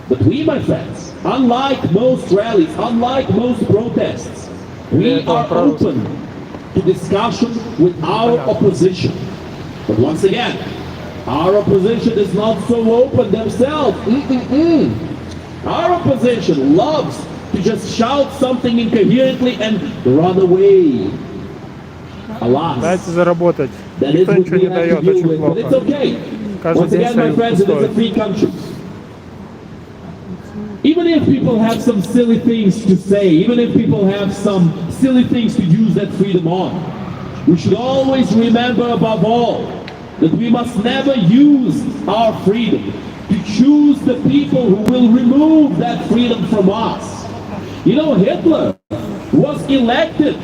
But we, my friends, unlike most rallies, unlike most protests, we are open to discussion with our opposition. But once again, our opposition is not so open themselves. Our opposition loves to just shout something incoherently and run away. Alas, Дайте заработать. that is Никто what ничего we не have to дает, deal очень with. But it's плохо. okay. Каждый Once день again, my стоит friends, it is a пустой. free country. Even if people have some silly things to say, even if people have some silly things to use that freedom on, we should always remember above all that we must never use our freedom to choose the people who will remove that freedom from us. You know, Hitler was elected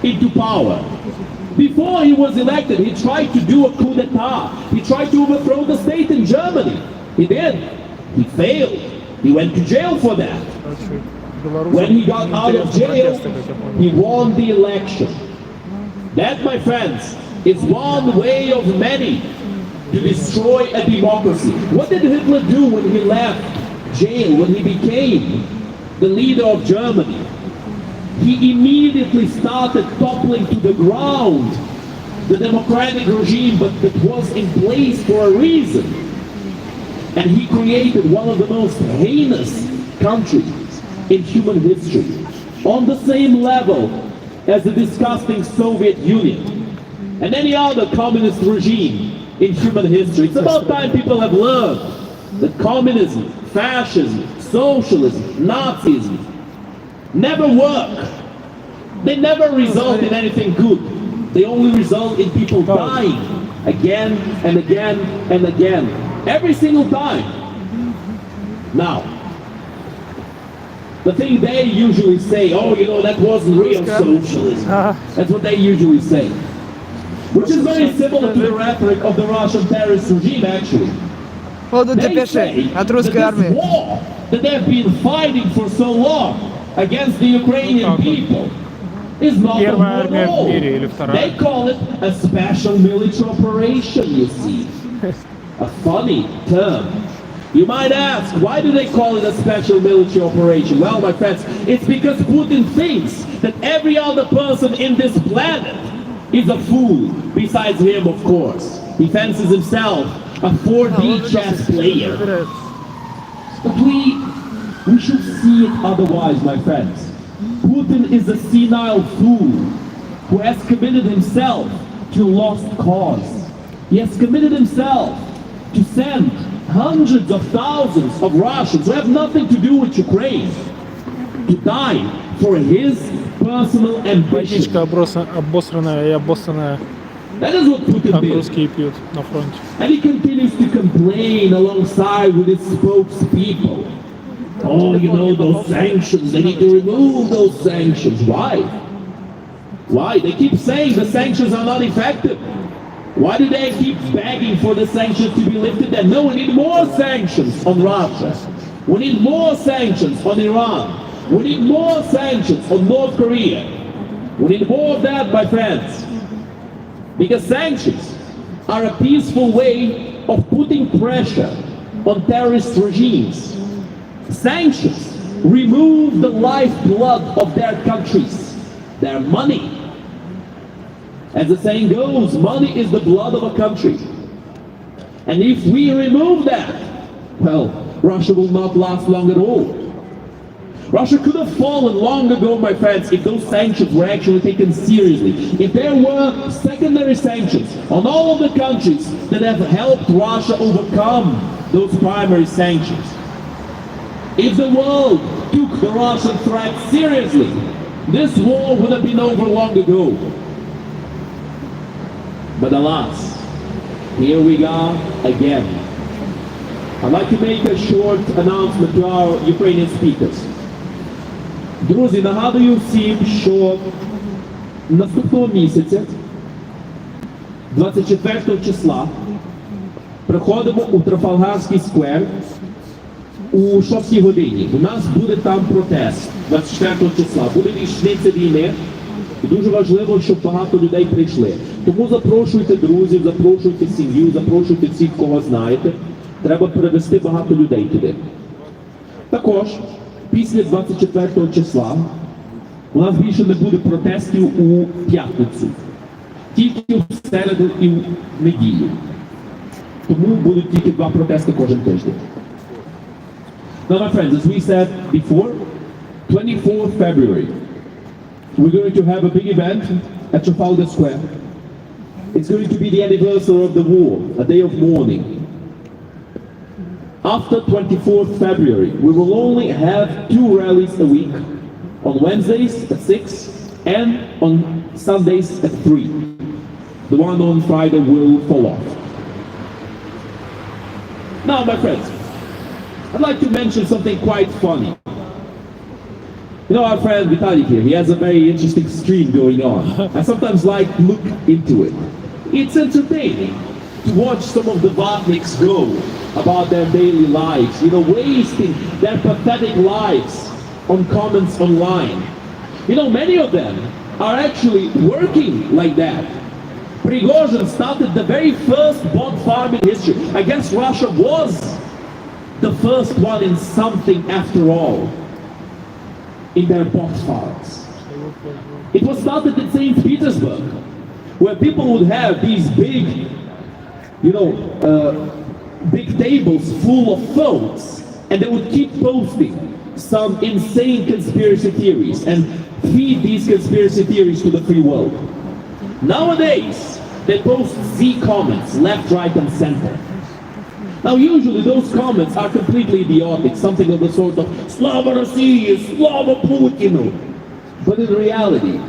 into power. Before he was elected, he tried to do a coup d'etat. He tried to overthrow the state in Germany. He did. He failed. He went to jail for that. When he got out of jail, he won the election. That, my friends, is one way of many to destroy a democracy. What did Hitler do when he left jail, when he became the leader of Germany? He immediately started toppling to the ground the democratic regime, but that was in place for a reason. And he created one of the most heinous countries in human history, on the same level as the disgusting Soviet Union and any other communist regime in human history. It's about time people have learned that communism, fascism, socialism, Nazism never work. They never result in anything good. They only result in people dying again and again and again. Every single time. Now, the thing they usually say, oh, you know, that wasn't real socialism. That's what they usually say. Which is very similar to the rhetoric of the Russian terrorist regime, actually. Вот тут They депеши say от that русской this армии. war that they've been fighting for so long against the Ukrainian people is not a war Первая at армия в all. мире или вторая? They call it a special military operation, you see. A funny term. You might ask, why do they call it a special military operation? Well, my friends, it's because Putin thinks that every other person in this planet is a fool, besides him, of course. He fancies himself a 4D chess player. But we should see it otherwise, my friends. Putin is a senile fool who has committed himself to a lost cause. He has committed himself to send hundreds of thousands of Russians who have nothing to do with Ukraine to die for his personal ambition. Водичка обосранная и обоссанная, That is what Putin как did. русские пьют на фронте. And he continues to complain alongside with his spokespeople. Oh, you know, those sanctions, they need to remove those sanctions. Why? Why? They keep saying the sanctions are not effective. Why do they keep begging for the sanctions to be lifted then? No, we need more sanctions on Russia. We need more sanctions on Iran. We need more sanctions on North Korea. We need more of that, my friends. Because sanctions are a peaceful way of putting pressure on terrorist regimes. Sanctions remove the lifeblood of their countries, their money. As the saying goes, money is the blood of a country. And if we remove that, well, Russia will not last long at all. Russia could have fallen long ago, my friends, if those sanctions were actually taken seriously. If there were secondary sanctions on all of the countries that have helped Russia overcome those primary sanctions. If the world took the Russian threat seriously, this war would have been over long ago. But alas, here we are again. I'd like to make a short announcement to our Ukrainian speakers. Друзі, нагадую всім, що наступного місяця, 24 числа, приходимо у Трафальгарський сквер у 6 годині. У нас буде там протест 24 числа. Буде річниця війни. І дуже важливо, щоб багато людей прийшли. Тому запрошуйте друзів, запрошуйте сім'ю, запрошуйте всіх, кого знаєте. Треба привезти багато людей туди. Також після 24 числа у нас більше не буде протестів у п'ятницю. Тільки в середу і в неділю. Тому будуть тільки 2 протести кожен тиждень. Now, my friends, as we said before, 24th February, we're going to have a big event at Trafalgar Square. It's going to be the anniversary of the war, a day of mourning. After 24th February, we will only have 2 rallies a week, on Wednesdays at 6 and on Sundays at 3. The one on Friday will fall off. Now, my friends, I'd like to mention something quite funny. You know, our friend Vitaly here, he has a very interesting stream going on. I sometimes like to look into it. It's entertaining to watch some of the vatniks go about their daily lives, you know, wasting their pathetic lives on comments online. You know, many of them are actually working like that. Prigozhin started the very first bot farm in history. I guess Russia was the first one in something after all, in their bot farms. It was started in St. Petersburg, where people would have these big, you know, big tables full of phones, and they would keep posting some insane conspiracy theories and feed these conspiracy theories to the free world. Nowadays, they post Z comments left, right, and center. Now, usually those comments are completely idiotic, something of the sort of Slava России, Slava Putinu. But in reality,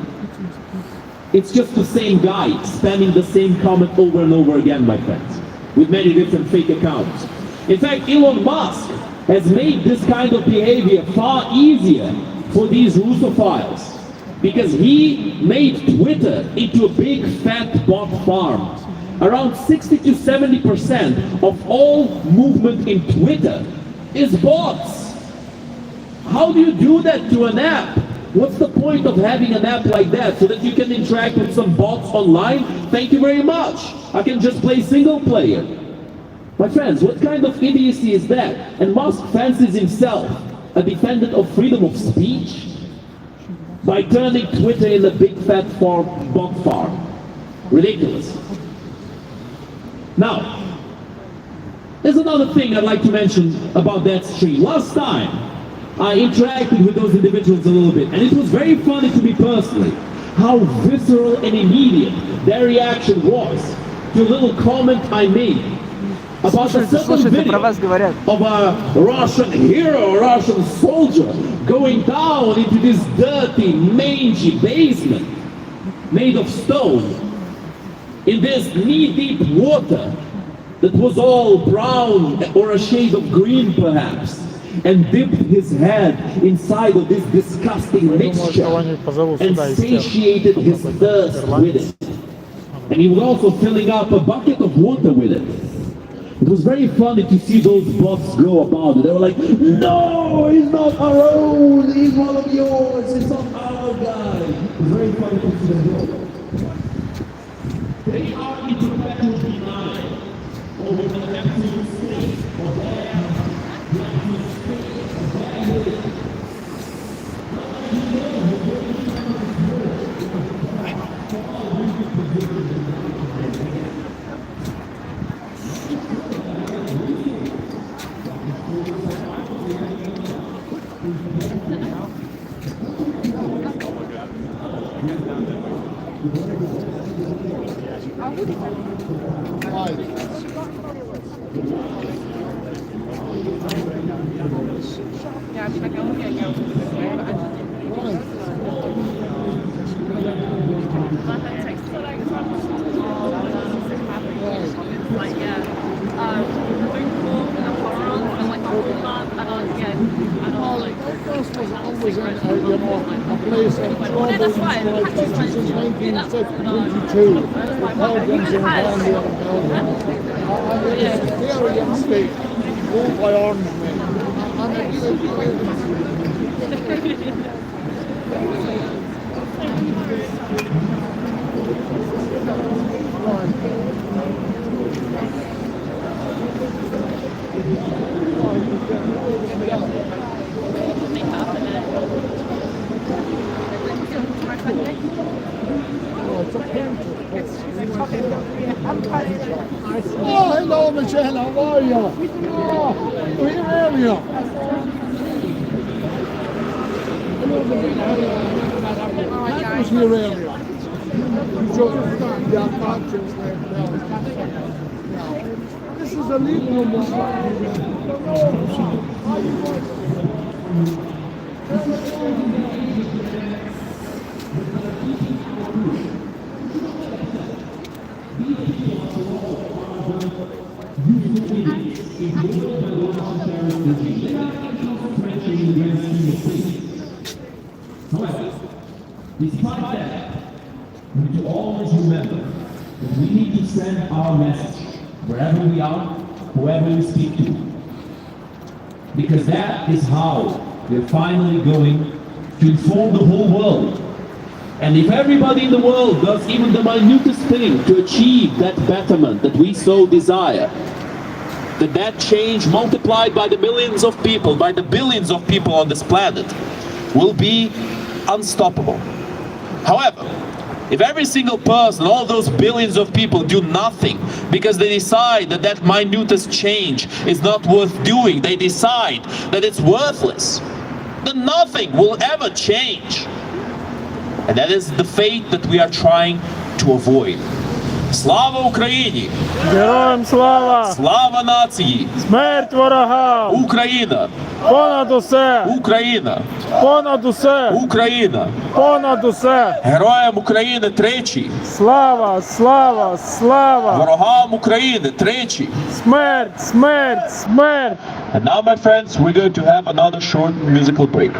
it's just the same guy spamming the same comment over and over again, my friends, with many different fake accounts. In fact, Elon Musk has made this kind of behavior far easier for these Russophiles, because he made Twitter into a big fat bot farm. Around 60 to 70% of all movement in Twitter is bots. How do you do that to an app? What's the point of having an app like that so that you can interact with some bots online? Thank you very much. I can just play single player. My friends, what kind of idiocy is that? And Musk fancies himself a defendant of freedom of speech by turning Twitter in a big fat bot farm. Ridiculous. Now, there's another thing I'd like to mention about that stream. Last time, I interacted with those individuals a little bit, and it was very funny to me personally how visceral and immediate their reaction was to a little comment I made about a certain video of a Russian hero, Russian soldier, going down into this dirty, mangy basement made of stone, in this knee-deep water that was all brown or a shade of green perhaps, and dipped his head inside of this disgusting mixture and satiated his thirst with it. And he was also filling up a bucket of water with it. It was very funny to see those bots go about it. They were like, no, he's not our own, he's one of yours, it's not our guy. It was very funny to see them go. They are in perpetual denial over the absolute state of their Oh, hello, Michelle. How are you? Oh, where are you? That was here earlier. This is a legal Despite that, we need to always remember that we need to send our message wherever we are, whoever we speak to. Because that is how we're finally going to inform the whole world. And if everybody in the world does even the minutest thing to achieve that betterment that we so desire, that change multiplied by the millions of people, by the billions of people on this planet, will be unstoppable. However, if every single person, all those billions of people do nothing because they decide that that minutest change is not worth doing, they decide that it's worthless, then nothing will ever change. And that is the fate that we are trying to avoid. Слава Україні! Героям слава! Слава нації! Смерть ворогам! Україна! Понад усе! Україна! Понад усе! Україна! Понад усе! Героям України тричі! Слава! Слава! Слава! Ворогам України тричі! Смерть! Смерть! Смерть! And now, my friends, we're going to have another short musical break.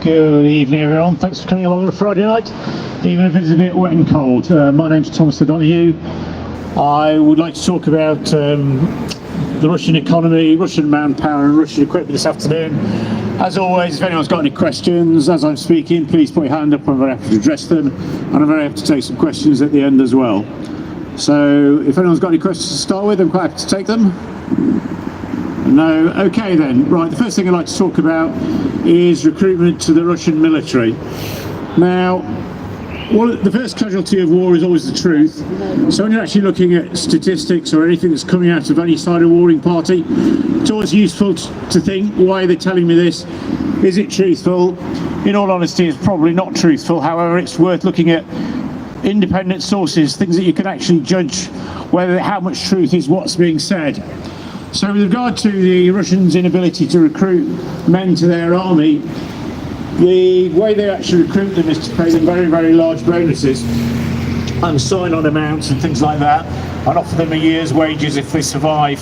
Good evening everyone, thanks for coming along on a Friday night, even if it's a bit wet and cold. My name's Thomas O'Donoghue. I would like to talk about the Russian economy, Russian manpower and Russian equipment this afternoon. As always, if anyone's got any questions as I'm speaking, please put your hand up. I'm very happy to address them, and I'm very happy to take some questions at the end as well. So if anyone's got any questions to start with, I'm quite happy to take them. No? Okay then. Right, the first thing I'd like to talk about is recruitment to the Russian military. Now, the first casualty of war is always the truth. So when you're actually looking at statistics or anything that's coming out of any side of warring party, it's always useful to think, why are they telling me this? Is it truthful? In all honesty, it's probably not truthful. However, it's worth looking at independent sources, things that you can actually judge how much truth is what's being said. So with regard to the Russians' inability to recruit men to their army, the way they actually recruit them is to pay them very, very large bonuses and sign-on amounts and things like that, and offer them a year's wages if they survive.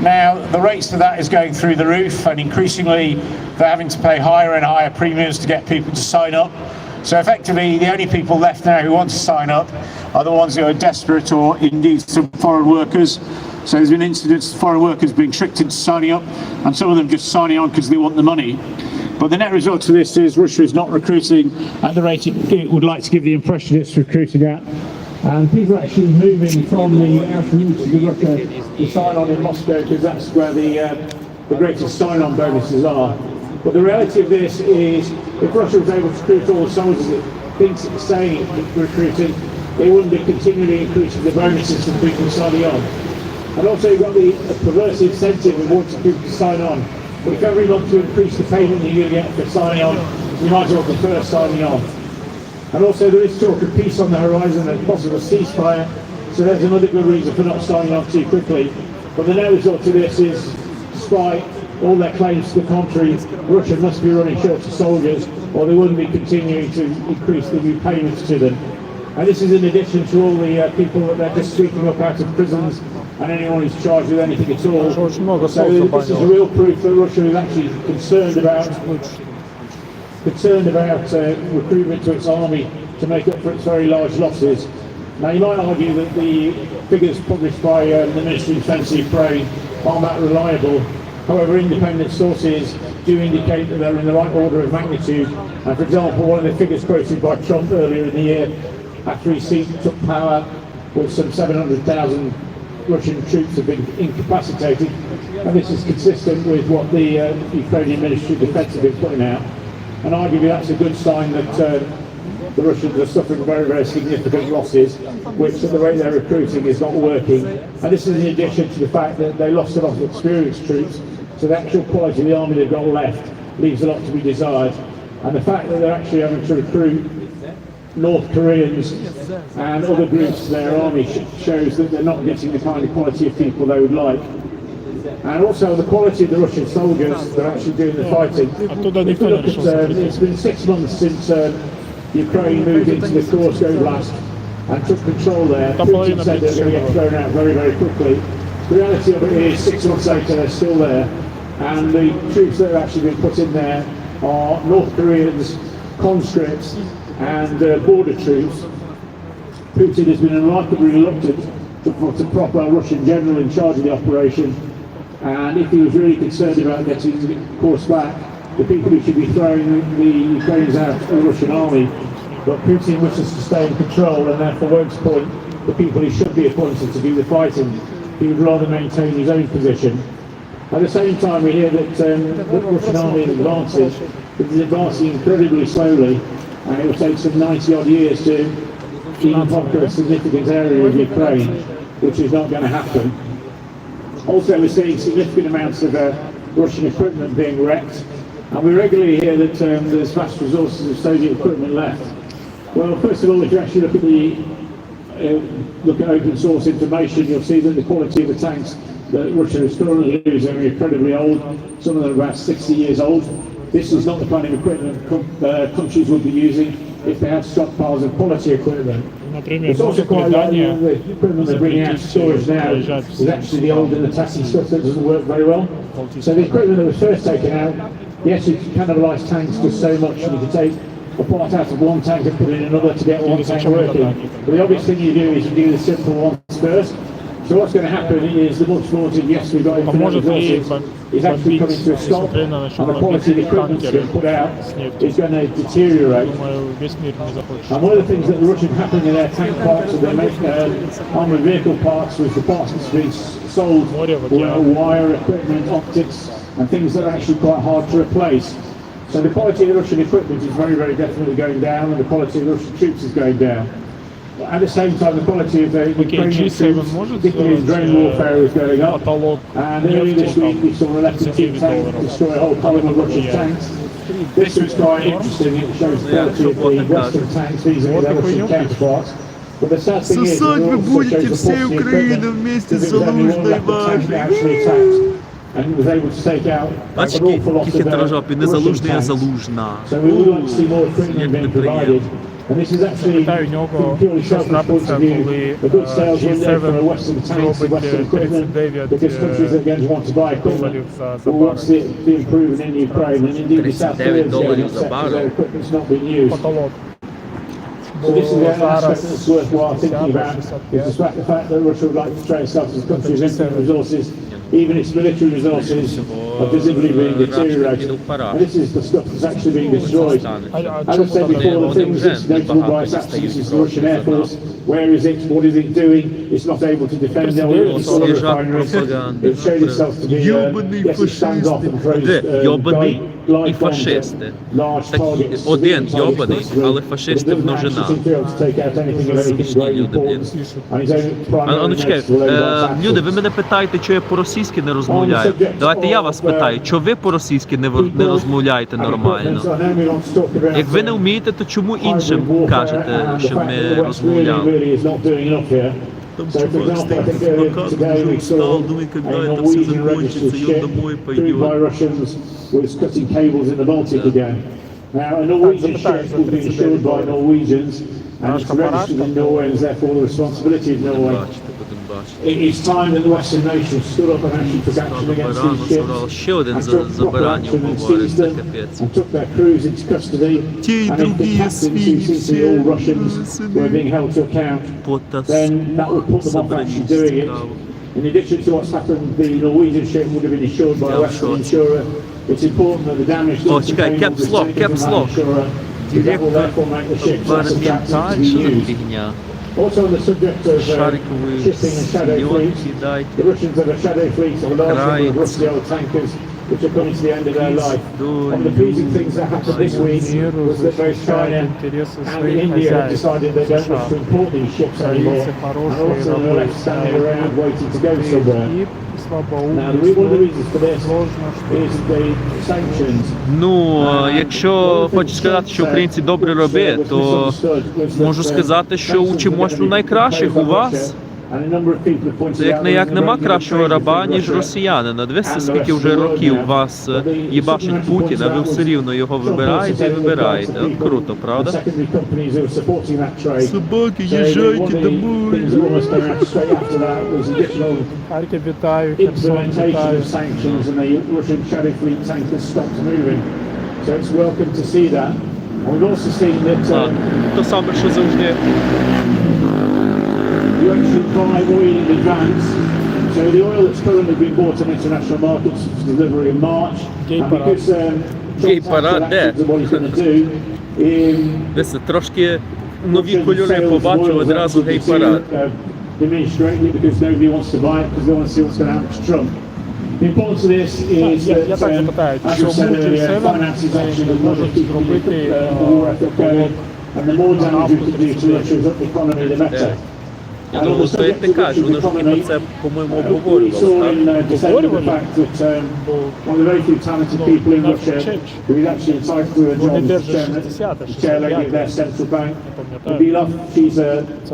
Now, the rates for that is going through the roof, and increasingly they're having to pay higher and higher premiums to get people to sign up. So effectively, the only people left now who want to sign up are the ones who are desperate, or indeed some foreign workers. So there's been incidents of foreign workers being tricked into signing up, and some of them just signing on because they want the money. But the net result of this is Russia is not recruiting at the rate it would like to give the impression it's recruiting at. And people are actually moving from the outer reaches of Russia to sign on in Moscow, because that's where the greatest sign-on bonuses are. But the reality of this is, if Russia was able to recruit all the soldiers it thinks it's saying it's recruiting, they wouldn't be continually increasing the bonuses for people signing on. And also you've got the perverse incentive of wanting people to sign on. But if every month you increase the payment you're going to get for signing on, you might as well prefer signing on. And also there is talk of peace on the horizon and possible ceasefire, so there's another good reason for not signing on too quickly. But the net result of this is, despite all their claims to the contrary, Russia must be running short of soldiers, or they wouldn't be continuing to increase the new payments to them. And this is in addition to all the people that they're just sweeping up out of prisons, and anyone who's charged with anything at all. So this is a real proof that Russia is actually concerned about recruitment to its army to make up for its very large losses. Now you might argue that the figures published by the Ministry of Defence of Ukraine aren't that reliable. However, independent sources do indicate that they're in the right order of magnitude. And for example, one of the figures quoted by Trump earlier in the year, after he took power, with some 700,000 Russian troops have been incapacitated, and this is consistent with what the Ukrainian Ministry of Defence have been putting out. And arguably that's a good sign that the Russians are suffering very, very significant losses, which at the rate they're recruiting is not working. And this is in addition to the fact that they lost a lot of experienced troops, so the actual quality of the army they've got left leaves a lot to be desired. And the fact that they're actually having to recruit North Koreans and other groups to their army shows that they're not getting the kind of quality of people they would like. And also the quality of the Russian soldiers that are actually doing the fighting. If you look at, it's been 6 months since Ukraine moved into the Kursk Oblast and took control there. Putin said they're going to get thrown out very, very quickly. The reality of it is 6 months later they're still there, and the troops that have actually been put in there are North Koreans, conscripts and border troops. Putin has been remarkably reluctant to put a proper Russian general in charge of the operation, And if he was really concerned about getting the course back, the people who should be throwing the Ukrainians out of the Russian army, but Putin wishes to stay in control and therefore won't appoint the people he should be appointed to do the fighting. He would rather maintain his own position. At the same time, we hear that the Russian army is advancing. It is advancing incredibly slowly, and it will take some 90 odd years to even conquer a significant area of Ukraine, which is not going to happen. Also, we're seeing significant amounts of Russian equipment being wrecked, and we regularly hear that there's vast resources of Soviet equipment left. Well, first of all, if you actually look at open source information, you'll see that the quality of the tanks that Russia is currently using are incredibly old. Some of them are about 60 years old. This is not the kind of equipment countries would be using if they had stockpiles of quality equipment. It's also quite likely that the equipment they're bringing out of storage now is actually the old and the taxi stuff that doesn't work very well. So the equipment that was first taken out, yes, you can cannibalise tanks just so much, and you can take a part out of one tank and put in another to get one tank working. But the obvious thing you do is you do the simple ones first. So what's going to happen is the much vaunted, yes, we've got infinite resources, is actually coming to a stop, and the quality of the equipment that's been put out is going to deteriorate. And one of the things that the Russians happened in their tank parts and their armoured vehicle parts was the parts that's been sold were wire equipment, optics, and things that are actually quite hard to replace. So the quality of the Russian equipment is very, very definitely going down, and the quality of the Russian troops is going down. At the same time, the quality of the Ukrainian troops, particularly in drone warfare, is going up. And earlier this week, we saw an electric tank destroy a whole column of Russian tanks. This was quite interesting. It shows the quality of the Western tanks vis-a-vis their Russian counterparts. But the sad thing is, it also shows the quality of equipment, because it was only one electric tank that actually attacked. And was able to take out Бачиш, an awful lot який of хитрожопий, не Russian Залужний, а tanks. Залужна. So we would like to see more equipment being provided. And this is actually, from purely selfish point of view, a good sales window for Western tanks and Western equipment, because countries that are going to want to buy equipment will want to see it be improving in Ukraine, and indeed the South Koreans are getting upset because their equipment's not being used. So this is an aspect that's worthwhile thinking about, is despite the fact that Russia would like to portray itself as a country of infinite resources, even its military resources are visibly being deteriorated. And this is the stuff that's actually being destroyed. As I said before, the things that's notable by its absence is the Russian Air Force. Where is it? What is it doing? It's not able to defend the oil refineries. It showed itself to be yes, it stands off and throws Йобаний і glide bombs фашисти. at large Такі, targets. один йобаний, але фашисти множина. А ну чекай, люди, ви мене питаєте, що я по-російськи не розмовляю. Давайте я вас питаю, що ви по-російськи не розмовляєте нормально? Як ви не вмієте, то чому іншим кажете, щоб ми розмовляли? Там чувак стоит с плакатом, уже устал, думает, когда это все закончится, и он домой пойдет. Now, a Norwegian ship will be insured by Norwegians, and it's registered in Norway, and is therefore the responsibility of Norway. It is time that the Western nations stood up and actually took action against these ships, and took proper action and seized them, and took their crews into custody, and if the captains who seem to be all Russians were being held to account, then that would put them off actually doing it. In addition to what's happened, the Norwegian ship would have been insured by a Western insurer. It's important that the damage done to the insurer, that will therefore make the ships less attractive to be used. Also on the subject of shipping and shadow fleets, the Russians have a shadow fleet of a large number of rusty old tankers which are coming to the end of their life. One of the pleasing things that happened this week was that both China and India have decided they don't wish to import these ships anymore, and also they're left standing around waiting to go somewhere. Now, one of the reasons for this is the sanctions. Ну, якщо хочу сказати, що українці добре роблять, то можу сказати, що учимось у найкращих у вас. Це як нема кращого раба, ніж росіянина. Дивіться, скільки вже років вас їбашить Путін, а ви все рівно його вибираєте і вибираєте. От круто, правда? Собаки, їжджайте домой. Харків вітаю, Херсон вітаю. То саме, що завжди. You actually buy oil in advance, So the oil that's currently being bought on international markets for delivery in March, and because Gay Trump's parade, actions and what he's going to do, Десь трошки нові кольори побачив, одразу гей-парад. diminished greatly because nobody wants to buy it because they want to see what's going to happen to Trump. The importance of this is Я that, так запитаю, as I чому said earlier, G7 finance is actually the можуть money keeping зробити the war effort going, and the more damage we can do to Russia's economy, the better. Я думаю, стоїть ти кажеш, вони ж про це, по-моєму, обговорювали, так?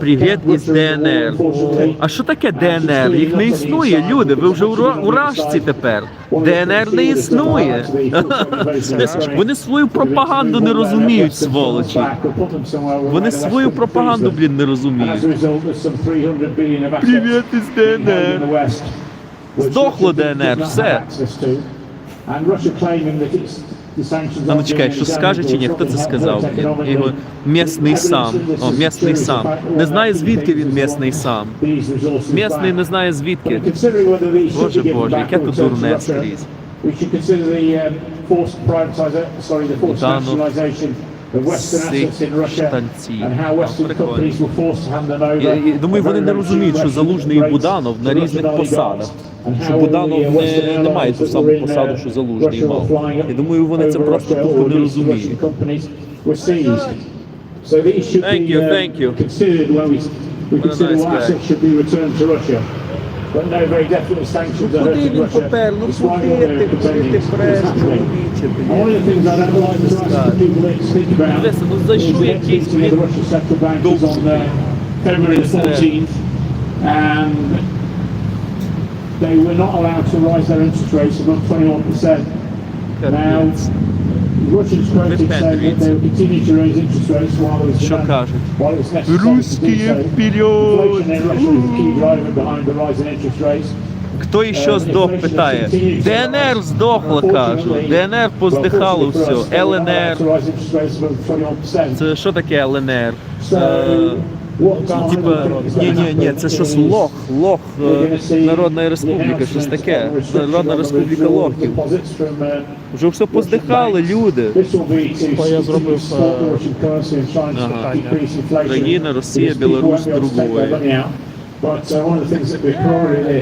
Привіт із ДНР. А що таке ДНР? Їх не існує, люди, ви вже уражці тепер. ДНР не існує. Вони свою пропаганду не розуміють, сволочі. Вони свою пропаганду, блін, не розуміють. Привіт із ДНР. Здохло ДНР, все. А ну чекай, що скаже чи ні? Хто це сказав? Його місний сам. О, місний сам. Не знає, звідки він місний сам. Місний не знає, звідки. Боже, Боже, яке тут дурне скрізь. Штанці. Я думаю, вони не розуміють, що Залужний і Буданов на різних посадах. Що Буданов не має ту саму посаду, що Залужний мав. Я думаю, вони це просто тупо не розуміють. Thank you, thank you. Куди він попер? Ну куди ти преш, чоловіче, Леся, ну зайшов якийсь They were not allowed to rise their interest rates above 21%. Now, Russians quoted saying that they would continue to raise interest rates while it was necessary. Inflation in Russia was the key driver behind the rise in interest rates. Хто іще здох, питає. ДНР здохло, кажу. ДНР поздихало все. ЛНР. Це що таке ЛНР? Типа, ні, це щось лох, Народна Республіка, щось таке. Народна Республіка лохів. Вже все поздихали люди. Я зробив Україна, Росія, Білорусь, другою.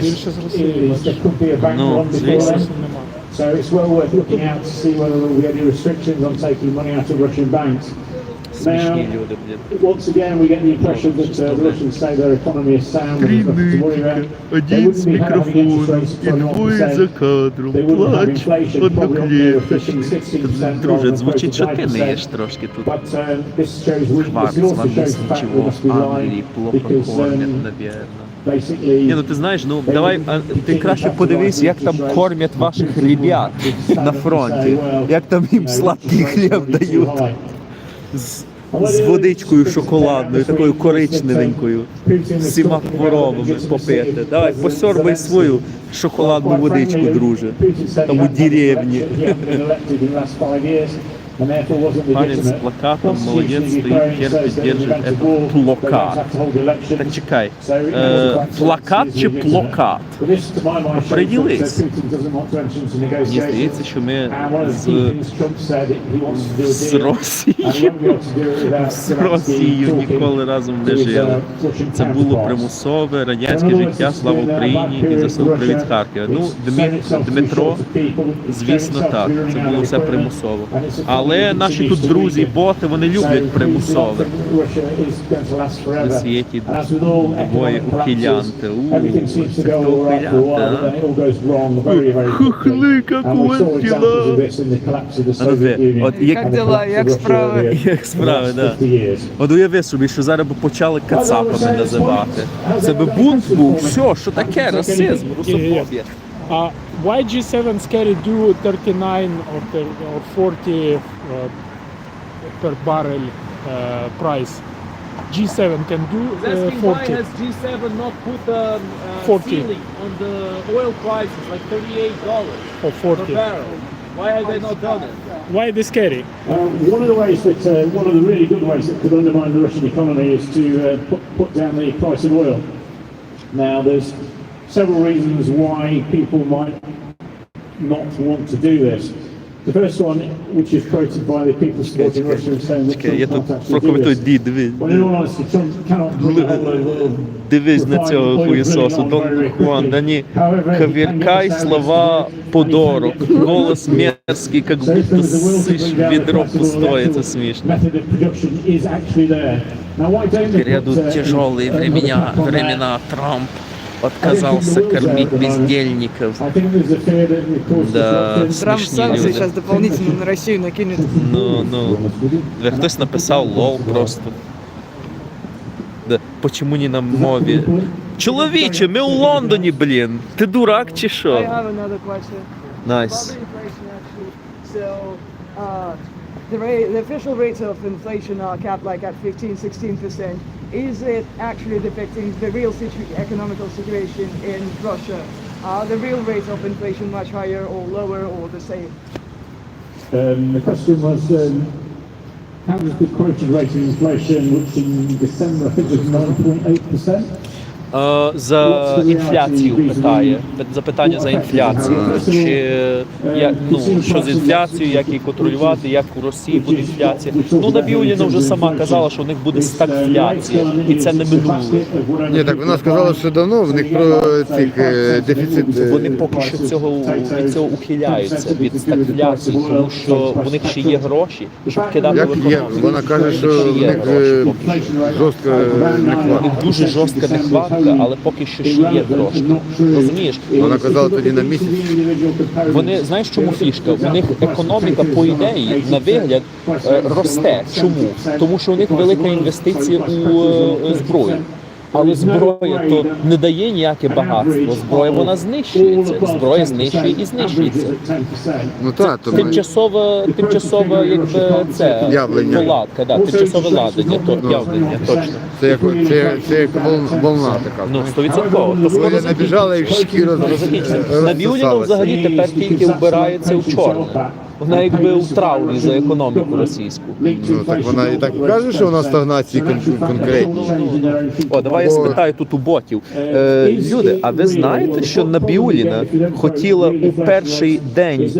більше з Росії. Ну, звісно. So it's well worth looking out to see whether there will be any restrictions on taking money out of Russian banks. Смішні люди, блін. Once again, we get the impression that the Russians say their economy is sound and there's nothing to worry about. They wouldn't be having interest rates of 21%. They wouldn't have inflation probably on the 15-16%. Друже, звучить, що ти не їш трошки тут. But this shows weakness in also shows the fact that must be lying because Ні, ну ти знаєш, ну давай, ти краще подивись, як там кормять ваших ребят на фронті, як там їм сладкий хліб дають. З водичкою шоколадною, такою коричневенькою, з всіма хворобами попити. Давай, посьорбай свою шоколадну водичку, друже, там у деревні. Парень з плакатом, молодець, стоїть, терпить, держить, это плакат. Так чекай, плакат чи плакат? Оприділись. Мені здається, що ми з Росією ніколи разом не жили. Це було примусове радянське життя, слава Україні і ЗСУ, привіт з Харкова. Ну, Дмитро, звісно так, це було все примусово. Але наші тут друзі, боти, вони люблять примусове. На світі двоє ухилянти. Це хто ухилянти, а? Хухли, як у вас діла? От Як діла, як справи? Як справи, так. От уяви собі, що зараз би почали кацапами називати. Це би бунт був, все, що таке, расизм, русофобія. Why G7 scary do 39 or 40 per barrel price? G7 can do 40. Why has G7 not put a 40. ceiling on the oil prices, like $38 or 40? per barrel? Why have they not done it? Why are they scary? One of the ways that, one of the really good ways that could undermine the Russian economy is to put down the price of oil. Now there's several reasons why people might not want to do this. The first one, which is quoted by the people supporting Russia, saying that Чекай, я Trump тут can't actually do прокоментую, this. дивись. Well, in all honesty, Trump cannot rule the whole world. Дивись на цього хуєсосу, Дон Хуан, да не, коверкай слова подорок, голос мерзкий, как будто сышь ведро пустое, это смешно. Грядут тяжелые времена, Трамп отказался кормить бездельников. Да, Трамп смешные санкции люди. сейчас дополнительно на Россию накинет. Ну, хтось написав лол просто. Да, почему не на мові? Чоловіче, ми у Лондоні, блін. Ти дурак чи I що? have another question. Найс. About the inflation, actually. So, the official rates of inflation are capped like at 15-16%. Is it actually depicting the real economical situation in Russia? Are the real rates of inflation much higher or lower or the same? The question was, how does the quoted rate of inflation, which in December I think was 9.8%? За інфляцію питає. Запитання за інфляцію. Що з інфляцією, як її контролювати, як у Росії буде інфляція. Ну, Набіуліна вже сама казала, що у них буде стагфляція, і це не минуле. Ні, так вона сказала, що давно в них про цих дефіцит. Вони поки що від цього ухиляються, від стагфляції, тому що у них ще є гроші, щоб кидати в економіку. Вона каже, що в них жорстко нехватка. У них дуже жорстка нехватка, але поки що ще є трошки. Розумієш? Вона казала тоді на місяць. Вони, знаєш, чому фішка? У них економіка, по ідеї, на вигляд, росте. Чому? Тому що у них велика інвестиція у зброю. Але зброя то не дає ніяке багатство. Зброя, вона знищується. Зброя знищує і знищується. Ну так, то тимчасове, якби це явлення. поладка, да, тимчасове ладення, явлення, точно. Це як волна така. Ну, 100%. То скоро набіжала і шкіра закінчиться. Набіуліна взагалі тепер тільки вбирається у чорне. Вона якби у траурі за економіку російську. Ну, так вона і так каже, що вона стагнації конкретні. О, давай я спитаю тут у ботів. Люди, а ви знаєте, що Набіуліна хотіла у перший день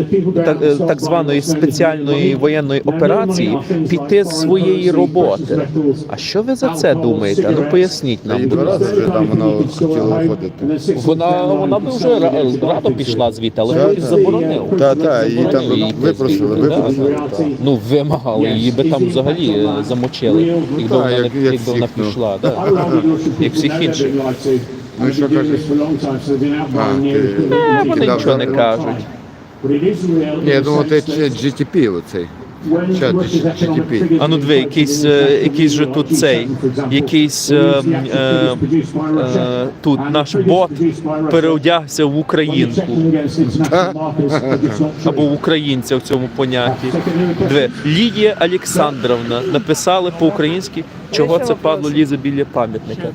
так званої спеціальної воєнної операції піти з своєї роботи? А що ви за це думаєте? Ну поясніть нам, І будь 2 рази ласка. вже там вона хотіла виходити. Вона би вже радо пішла звідти, але хтось заборонив. Так, її там випросили. Ну, вимагали, її би там взагалі замочили, якби вона пішла, да. Як всіх інших. Ну і що кажеш? Вони нічого не кажуть. Ні, я думав, це GTP оцей. Чат GTP. А ну диви, якийсь же тут цей, тут наш бот переодягся в українку. Або в українця в цьому понятті. Диви, Лідія Олександровна написали по-українськи, чого це падло лізе біля пам'ятника.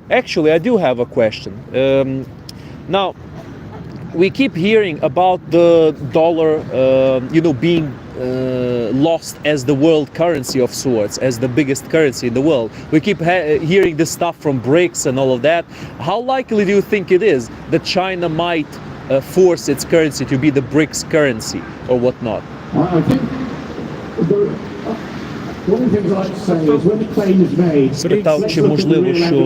Actually, I do have a question. Now, we keep hearing about the dollar, being lost as the world currency of sorts, as the biggest currency in the world. We keep hearing this stuff from BRICS and all of that. How likely do you think it is that China might force its currency to be the BRICS currency or whatnot? I think one of the things I like to say is when the claim is made, Спитав, чи можливо, що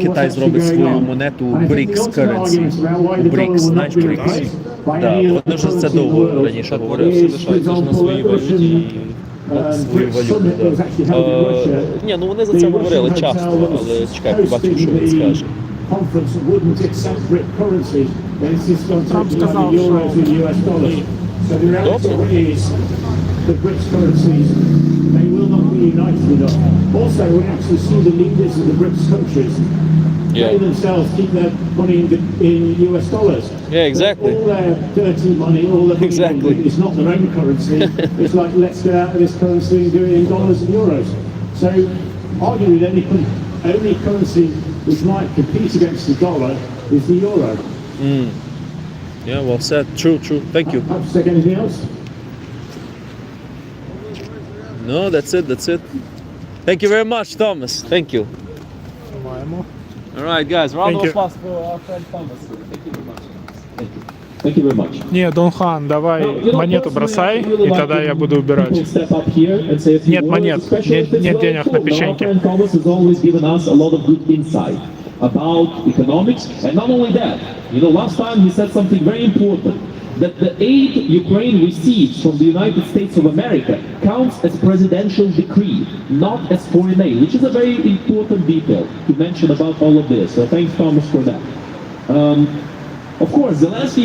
Китай зробить свою монету BRICS currency. BRICS, знаєш BRICS? Так, вони вже це довго раніше говорили. Всі лишаються ж на своїй валюті і свою валюту. Ні, ну вони за це говорили часто, але чекай, побачимо, що він скаже. Трамп сказав, the BRICS currencies, they will not be united enough. Also, we actually see the leaders of the BRICS countries, they themselves keep their money in US dollars. Yeah, exactly. All their dirty money, all their money is not their own currency. It's like, let's get out of this currency and do it in dollars and euros. So, arguably, the only currency which might compete against the dollar is the euro. Yeah, well said. True. Thank you. Perhaps take anything else? No, that's it. Thank you very much, Thomas. Thank you. чекаємо. All right, guys, round Thank of you. applause for our friend Thomas. Thank you very much. Thank you. Thank you very much. Не, Донхан, давай монету бросай, и тогда я буду убирать. Нет монет, нет денег на печеньки. Thomas has always given us a lot of good insight about economics, and not only that. You know, last time he said something very important, that the aid Ukraine receives from the United States of America counts as presidential decree, not as foreign aid, which is a very important detail to mention about all of this. So thanks, Thomas, for that. Of course, Zelensky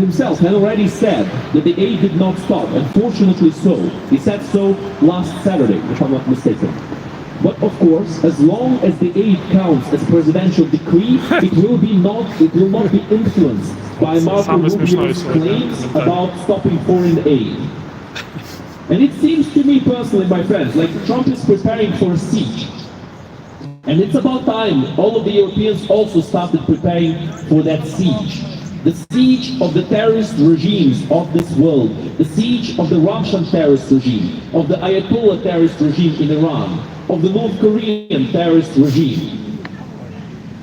himself had already said that the aid did not stop, and fortunately so. He said so last Saturday, if I'm not mistaken. But of course, as long as the aid counts as presidential decree, it will not be influenced by Marco Rubio's claims about stopping foreign aid. And it seems to me personally, my friends, like Trump is preparing for a siege. And it's about time all of the Europeans also started preparing for that siege. The siege of the terrorist regimes of this world, the siege of the Russian terrorist regime, of the Ayatollah terrorist regime in Iran, of the North Korean terrorist regime.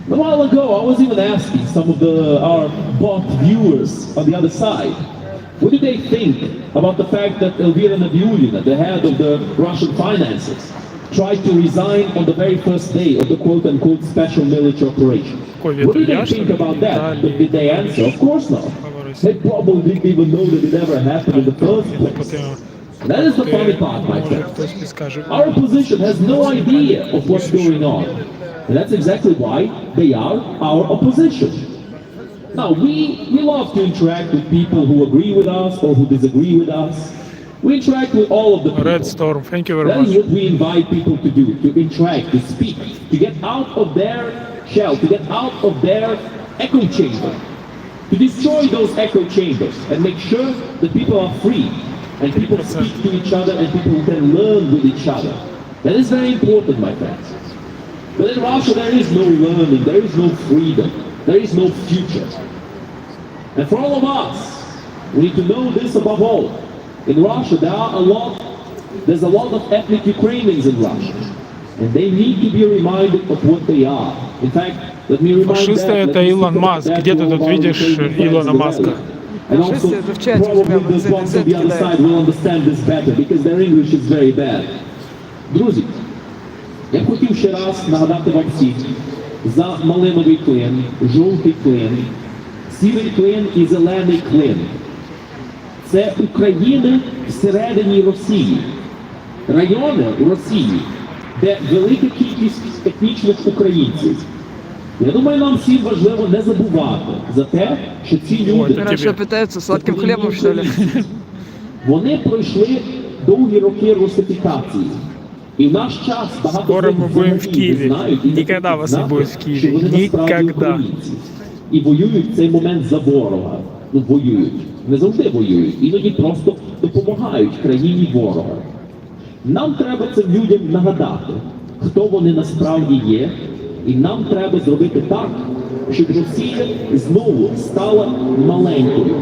A while ago, I was even asking some of our bot viewers on the other side, what do they think about the fact that Elvira Nabiullina, the head of the Russian finances, tried to resign on the very first day of the quote-unquote special military operation? What do they think about that? Did they answer? Of course not. They probably didn't even know that it ever happened in the first place. That is the funny part, my friends. Our opposition has no idea of what's going on. And that's exactly why they are our opposition. Now, we love to interact with people who agree with us or who disagree with us. We interact with all of the people. Red Storm, thank you very much. That is what we invite people to do, to interact, to speak, to get out of their shell, to get out of their echo chamber, to destroy those echo chambers and make sure that people are free and people speak to each other and people can learn with each other. That is very important, my friends. But in Russia there is no learning, there is no freedom, there is no future. And for all of us, we need to know this above all. In Russia, there's a lot of ethnic Ukrainians in Russia, and they need to be reminded of what they are. In fact, let me remind Фашисты это Илон Маск. Где ты тут видишь Илона Маска? And also, probably the ones on the other side will understand this better, because their English is very bad. Друзі, я хотів ще раз нагадати вам всім за малиновий клин, жовтий клин, сірий клин і зелений клин. Це України всередині Росії, райони Росії, де велика кількість етнічних українців. Я думаю, нам всім важливо не забувати за те, що ці люди... Раньше питаются сладким хлебом, что ли? Вони пройшли довгі роки русифікації. І в наш час багато Скоро мы будем в Киеве. Никогда вас не будет в Киеве. Никогда. І воюють в цей момент за ворога. Ну, воюють. Не завжди воюють. Іноді просто допомагають країні ворога. Нам треба цим людям нагадати, хто вони насправді є. І нам треба зробити так, щоб Росія знову стала маленькою.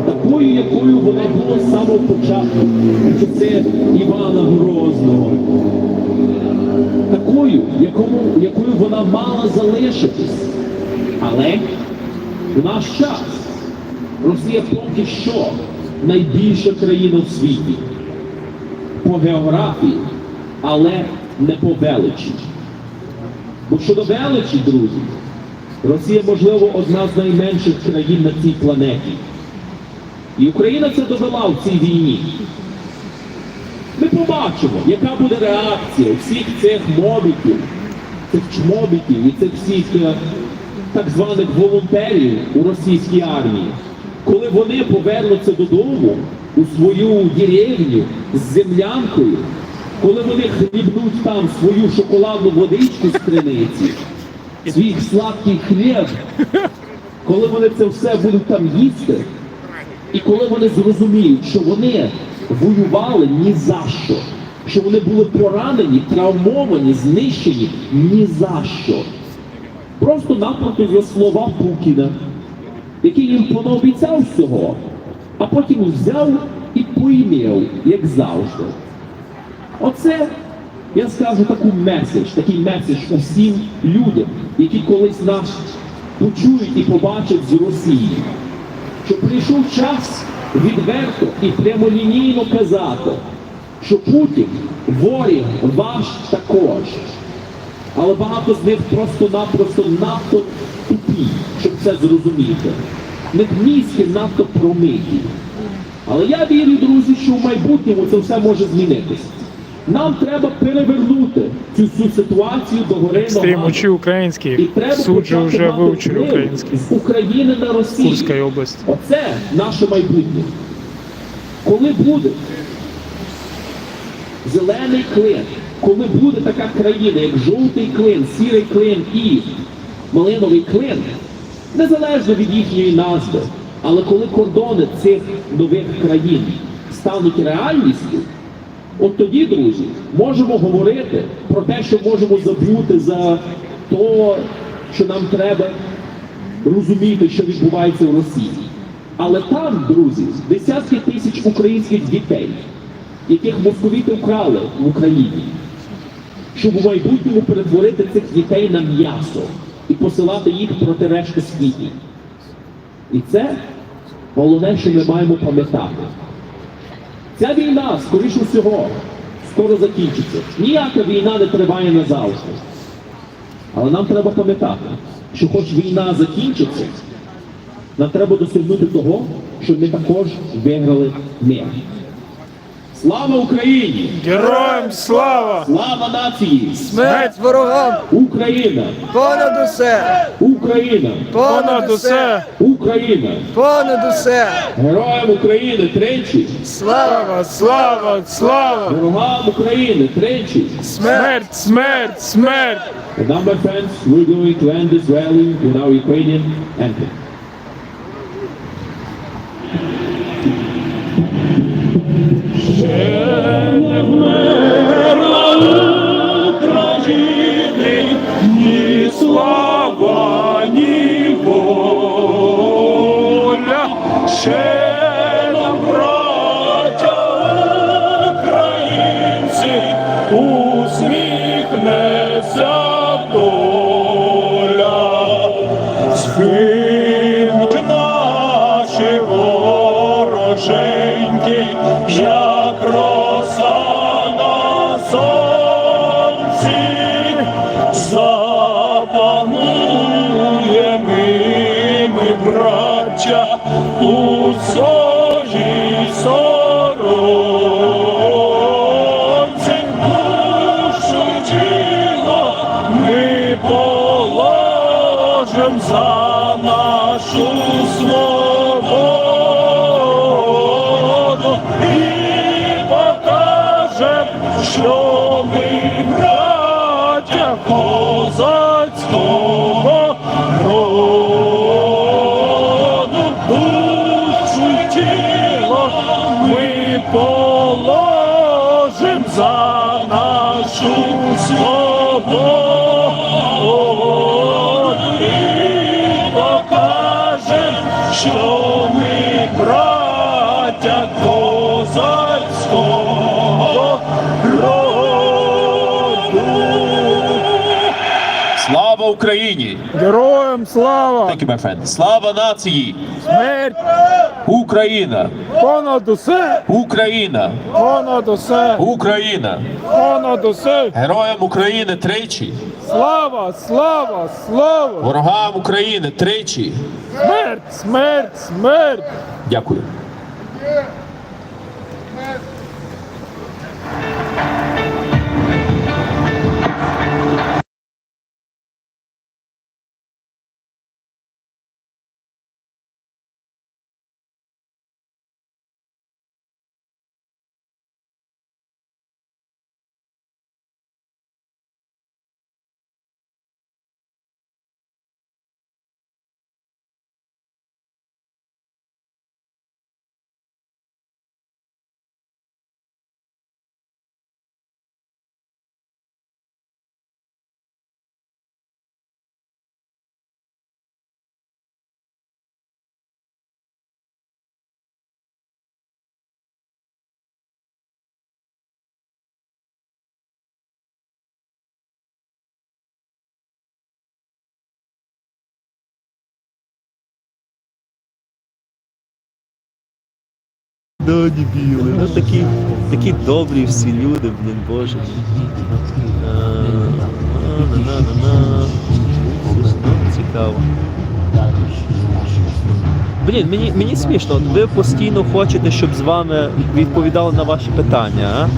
Такою, якою вона була з самого початку. Що це Івана Грозного. Такою, якою вона мала залишитись. Але в наш час Росія поки що найбільша країна в світі. По географії, але не по величі. Бо щодо величі, друзі, Росія, можливо, одна з найменших країн на цій планеті. І Україна це довела в цій війні. Ми побачимо, яка буде реакція всіх цих мобіків, цих чмобіків і цих всіх так званих волонтерів у російській армії, коли вони повернуться додому у свою деревню з землянкою, коли вони хлібнуть там свою шоколадну водичку з криниці, свій сладкий хліб, коли вони це все будуть там їсти, і коли вони зрозуміють, що вони воювали ні за що вони були поранені, травмовані, знищені ні за що. Просто-напросто за слова Путіна, який їм понаобіцяв всього, а потім взяв і поімів, як завжди. Оце Я скажу такий меседж усім людям, які колись нас почують і побачать з Росії, що прийшов час відверто і прямолінійно казати, що Путін ворог ваш також. Але багато з них просто-напросто надто тупі, щоб це зрозуміти. В них мізки надто промиті. Але я вірю, друзі, що в майбутньому це все може змінитися. Нам треба перевернути цю всю ситуацію догори Стрім ногами. учи український, І треба суд же почати вже мати вивчив вплив український. з України на Росію. Курська область. Оце наше майбутнє. Коли буде зелений клин, коли буде така країна, як жовтий клин, сірий клин і малиновий клин, незалежно від їхньої назви, але коли кордони цих нових країн стануть реальністю, от тоді, друзі, можемо говорити про те, що можемо забути за те, що нам треба розуміти, що відбувається в Росії. Але там, друзі, десятки тисяч українських дітей, яких московіти вкрали в Україні, щоб у майбутньому перетворити цих дітей на м'ясо і посилати їх проти решти світу. І це головне, що ми маємо пам'ятати. Ця війна, скоріше всього, скоро закінчиться. Ніяка війна не триває назавжди. Але нам треба пам'ятати, що хоч війна закінчиться, нам треба досягнути того, щоб ми також виграли мир. Слава Україні! Героям слава! Слава нації! Смерть ворогам! Україна! Понад усе! Україна! Понад усе! Україна! Понад усе! Героям України тричі! Слава, слава, слава! Ворогам України тричі! Смерть, смерть, смерть! And now, my friends, we're going to end this rally with our Ukrainian anthem. Ні слава, ні воля, ще нам, браття українці, усміхнеться доля. Згинуть наші вороженьки, як роса на сонці, запануємо ми, браття, у своїй сторонці. Душу й тіло ми положим за нашу свободу і покажем, що ми браття козацького роду. Душу й тіло ми положим за нашу свободу і покажем, що ми браття козацького роду. Слава Україні! Героям слава! Thank you, my friend. Слава нації! Смерть Україна! понад усе! Україна! Понад усе! Україна! Понад усе! Героям України тричі! Слава, слава, слава! Ворогам України тричі! Смерть, смерть, смерть! Дякую. Да, дебіли. Ну такі добрі всі люди, блін, боже. Цікаво. Блін, мені смішно, от ви постійно хочете, щоб з вами відповідали на ваші питання,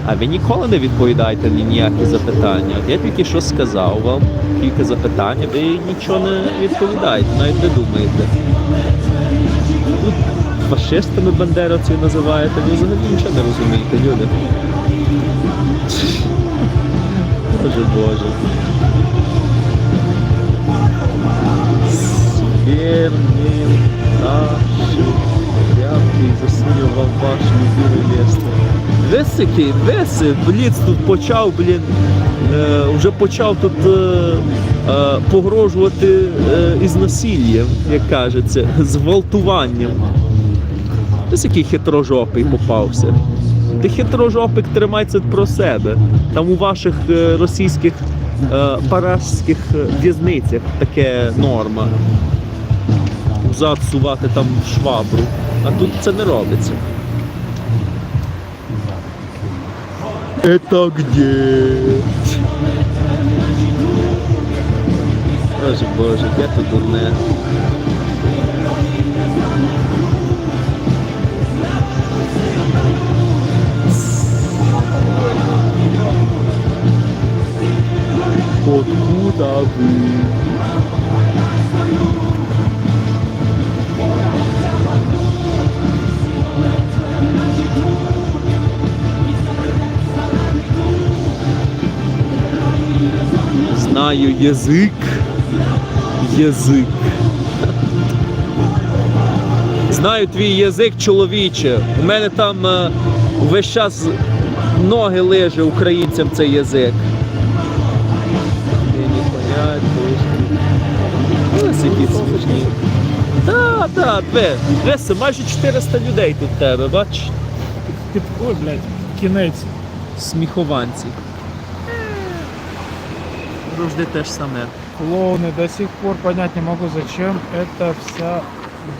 а ви ніколи не відповідаєте на ніякі запитання. От я тільки що сказав вам кілька запитань, ви нічого не відповідаєте, навіть не думаєте. Тут фашистами бандеровців називаєте, ви взагалі нічого не розумієте, люди. Боже. Верни наши порядки и засунул в ваш любимый место. Веси, бліц тут почав, вже почав тут погрожувати із насиллям, як кажеться, зґвалтуванням. Ось який хитрожопий попався. Ти хитрожопик, тримайся про себе. Там у ваших російських парашських в'язницях таке норма. Взад сувати там швабру. А тут це не робиться. Это где? Боже, де тут дурне? Откуда вы? Знаю язик. Знаю твій язик, чоловіче. У мене там весь час ноги лиже українцям цей язик. Ось які смішні. Так, дивися, майже 400 людей тут в тебе, бачиш? Ой, блядь, кінець. Сміхованці. Завжди те ж саме. Клоуны, до сих пор понять не могу, зачем эта вся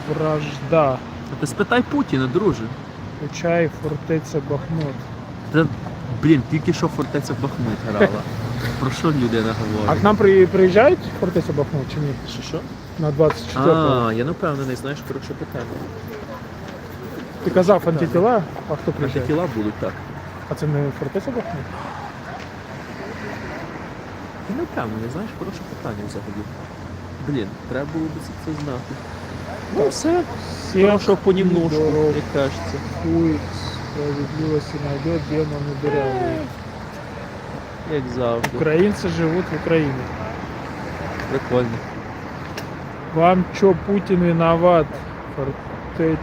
вражда. А ти спитай Путіна, друже. Включай фортеця Бахмут. Та, блін, тільки що фортеця Бахмут грала. Про що людина А говорить? к нам приїжджають фортеця Бахмут чи ні? Що? На 24-го. Я не впевнений, знаєш, хороше питання. Ти казав антитіла, а хто приїжджає? Антитіла будуть, так. А це не фортеця Бахмут? Я не впевнений, знаєш, хороше питання взагалі. Блін, треба було б це знати. Ну все, хорошо понемножку, як кажеться. Хуй справедливости найдет, демон и дырявый. Як завжди. Украинцы живут в Украине. Прикольно. Вам чё, Путин виноват? Фортецники.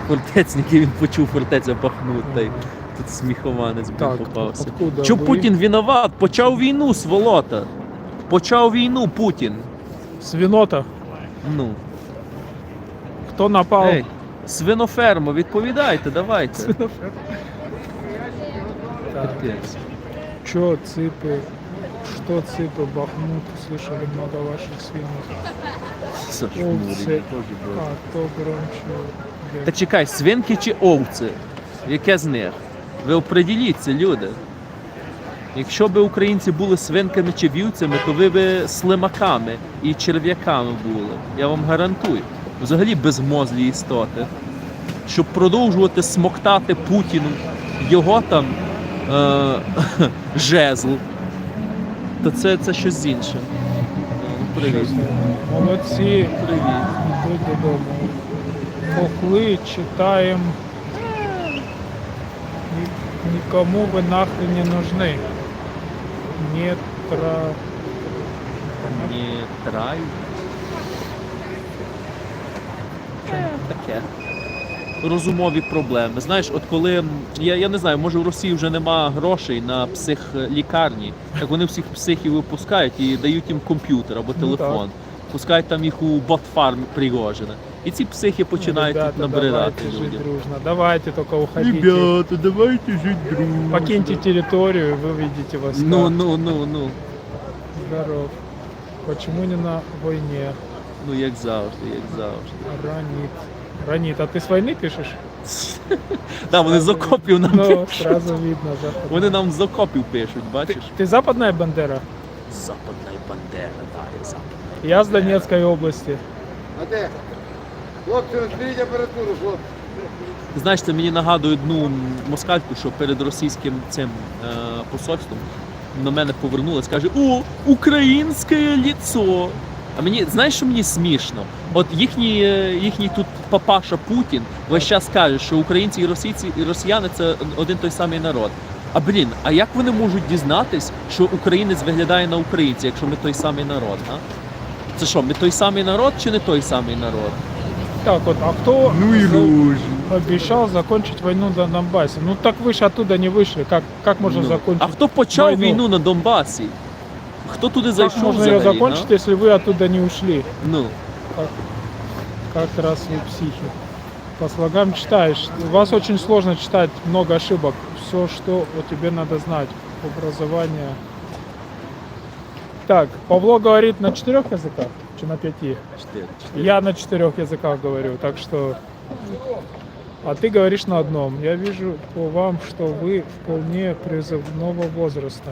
Фортецники, він почув фортеця Бахмут, та й тут сміхованець Так, попався. откуда Чо ви? Путін виноват? Почав війну, сволота. Почав війну Путін. Свинота. Ну. Кто напал? Ей, свиноферма, відповідайте, давайте. Свиноферма. Так. Капець. Чё, цыпы? Что цыпы? Бахмут. Слышали много ваших свинок. Овцы. А то громче. Та чекай, свинки чи овці? Яке з них? Ви оприділіться, люди. Якщо б українці були свинками чи вівцями, то ви б слимаками і черв'яками були. Я вам гарантую. Взагалі безмозлі істоти. Щоб продовжувати смоктати Путіну, його там жезл, то це щось інше. Привіт. Молодці. Привіт. Йдуть додому. Похли читаємо. Никому вы нахрен не нужны. Не Не трай. Таке. Розумові проблеми. Знаєш, от коли, я не знаю, може в Росії вже нема грошей на психлікарні, так вони всіх психів випускають і дають їм комп'ютер або телефон. Пускають там їх у ботфарм Пригожина. І ці психи починають тут набридати давайте жить людям. дружно. Давайте только уходите. Ребята, давайте жить дружно. Покиньте территорию, вы увидите войска. Ну. Здоров. Почему не на войне? Ну як завжди, як завжди. Ранит. Ранит, а ты с войны пишешь? Да, вони з окопів нам Ну, пишуть. сразу видно. Западная. Вони нам з окопів пишуть, бачиш? Ты западная Бандера? Западна Бандера, так, я западна. Я с Донецкой области. А де? Хлопці, розберіть апаратуру, хлопці. Знаєш, це мені нагадує одну москальку, що перед російським цим посольством на мене повернулась, каже: "О, українське ліцо". А мені, знаєш, що мені смішно? От їхній тут папаша Путін весь час каже, що українці і росіяни це один той самий народ. А як вони можуть дізнатись, що українець виглядає на українця, якщо ми той самий народ, а? Це що, ми той самий народ чи не той самий народ? Так вот, а кто рожи. обещал закончить войну на Донбассе? Ну так вы же оттуда не вышли. Как можно закончить? А хто почав войну? війну на Донбасі? Хто туди Как зайшов можно взагалі? ее закончить, если вы оттуда не ушли? Ну, Как раз вы психи. По слогам читаешь. У вас очень сложно читать, много ошибок. Все, что о тебе надо знать. Образование. Так, Павло говорит на 4 языках, чи на 5? 4. Я на 4 языках говорю, так что... А ты говоришь на одном. Я вижу по вам, что вы вполне призывного возраста.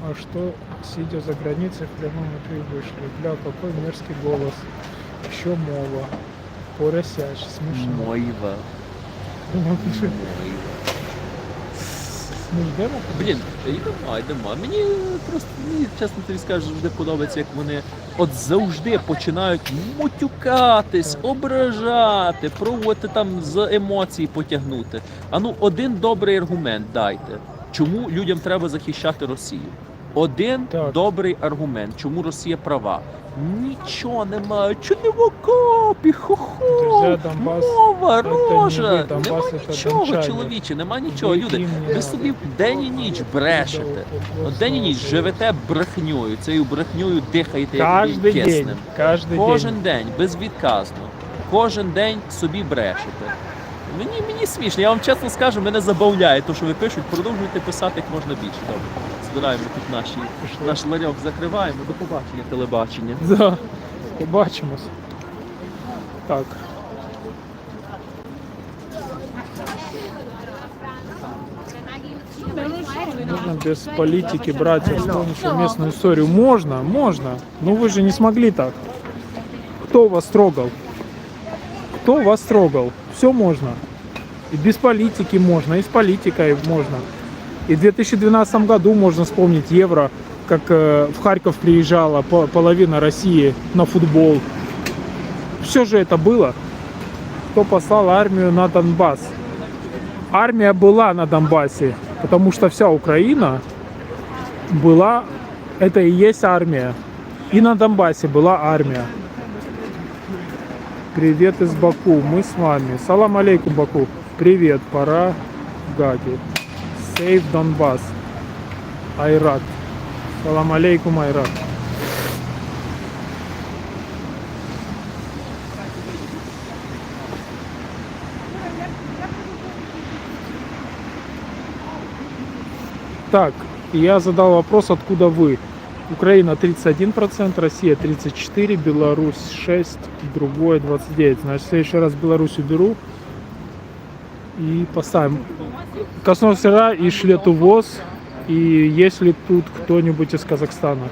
А что, сидя за границей, в прямом эфире вышли? Бля, какой мерзкий голос. Еще мова. Поросяч, смешно. Мойва. Ну, ждемо? Блін, йдемо. Мені просто, чесно тобі скажу, завжди подобається, як вони от завжди починають матюкатись, ображати, пробувати там з емоцій потягнути. А ну, один добрий аргумент дайте. Чому людям треба захищати Росію? Один Так. добрий аргумент, чому Росія права. Нічого немає, чи не в окопі, хо-хо, Друзі, Донбас мова, це не рожа, ви, Донбас нема це нічого, дончани. чоловіче, нема нічого. Ви Люди, їм ви не собі день і ніч брешете. От день і ніч живете брехньою, цією брехньою дихаєте, як Каждый день. киснем. Каждый Кожен день. день, безвідказно. Кожен день собі брешете. Мені смішно, я вам чесно скажу, мене забавляє те, що ви пишуть, продовжуйте писати як можна більше. Добре, збираємо тут наш ларьок, закриваємо. До побачення, телебачення. Да, побачимось. Так. Можно без политики брать вспомнившую местную историю? Можно, можно. Но вы же не смогли так. Кто вас трогал? Кто вас трогал? Все можно. И без политики можно, и с политикой можно. И в 2012 году можно вспомнить Евро, как в Харьков приезжала половина России на футбол. Все же это было. Кто послал армию на Донбасс? Армия была на Донбассе, потому что вся Украина была, это и есть армия. И на Донбассе была армия. Привет из Баку, мы с вами. Салам алейкум, Баку. Привет, пора Гаги. Сейв Донбасс. Айрат. Салам алейкум, Айрат. Так, я задал вопрос, откуда вы. Украина 31%, Россия 34%, Беларусь 6%, другое 29%. Значит, в следующий раз Беларусь уберу и поставим. Коснулся и шлетувоз. И есть ли тут кто-нибудь из Казахстана?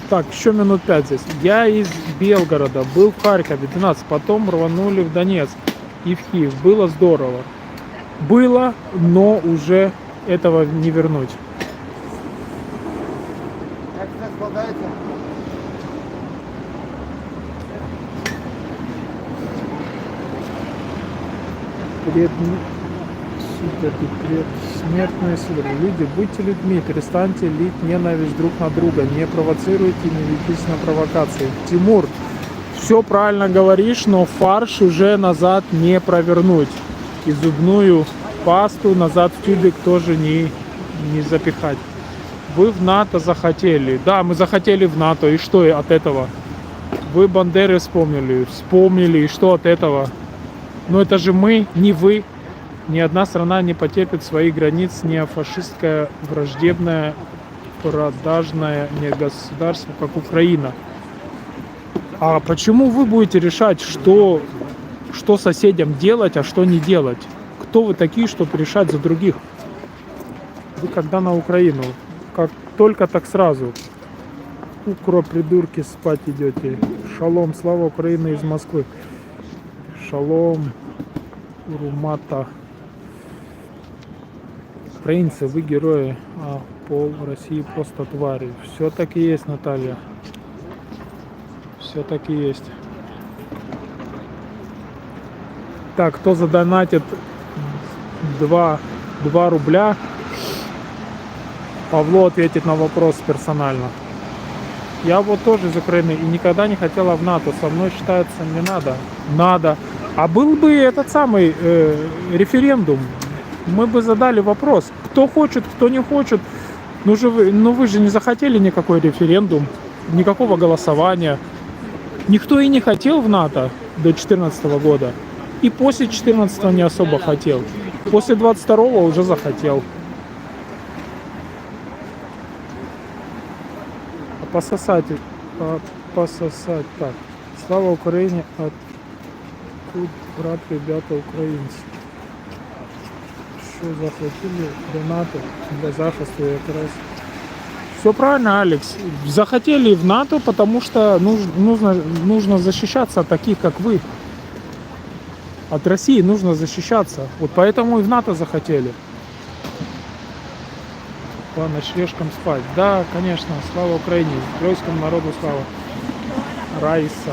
Так, еще минут 5 здесь. Я из Белгорода, был в Харькове 12, потом рванули в Донецк и в Киев. Было здорово. Было, но уже этого не вернуть. Як це складається? Супер, предсмертные слова. Люди, будьте людьми, перестаньте лить ненависть друг на друга, не провоцируйте, не ведитесь на провокации. Тимур, все правильно говоришь, но фарш уже назад не провернуть. И зубную пасту назад в тюбик тоже не запихать. Вы в НАТО захотели. Да, мы захотели в НАТО. И что от этого? Вы Бандеры вспомнили. Вспомнили. И что от этого? Но это же мы, не вы. Ни одна страна не потерпит своих границ, не фашистское, враждебное, продажное не государство, как Украина. А почему вы будете решать, что соседям делать, а что не делать? Кто вы такие, чтобы решать за других? Вы когда на Украину? Как только так сразу. Укро, придурки, спать идете. Шалом, слава Украины из Москвы. Шалом, Урумата. Украинцы, вы герои, а пол России просто твари. Все так и есть, Наталья. Все так и есть. Так, кто задонатит 2 рубля, Павлу ответит на вопрос персонально. Я вот тоже из Украины и никогда не хотела в НАТО. Со мной считается не надо. Надо. А был бы этот самый референдум, мы бы задали вопрос, кто хочет, кто не хочет. Ну вы же не захотели никакой референдум, никакого голосования. Никто и не хотел в НАТО до 2014 года. И после 2014 не особо хотел. После 22 уже захотел. Пососать. Так. Слава Украине. Тут, брат, ребята, украинцы. Что захватили донаты для захисту якраз. Все правильно, Алекс. Захотели в НАТО, потому что нужно защищаться от таких, как вы. От России нужно защищаться. Вот поэтому и в НАТО захотели. По ночлежкам спать. Да, конечно. Слава Украине. Геройскому народу слава. Раиса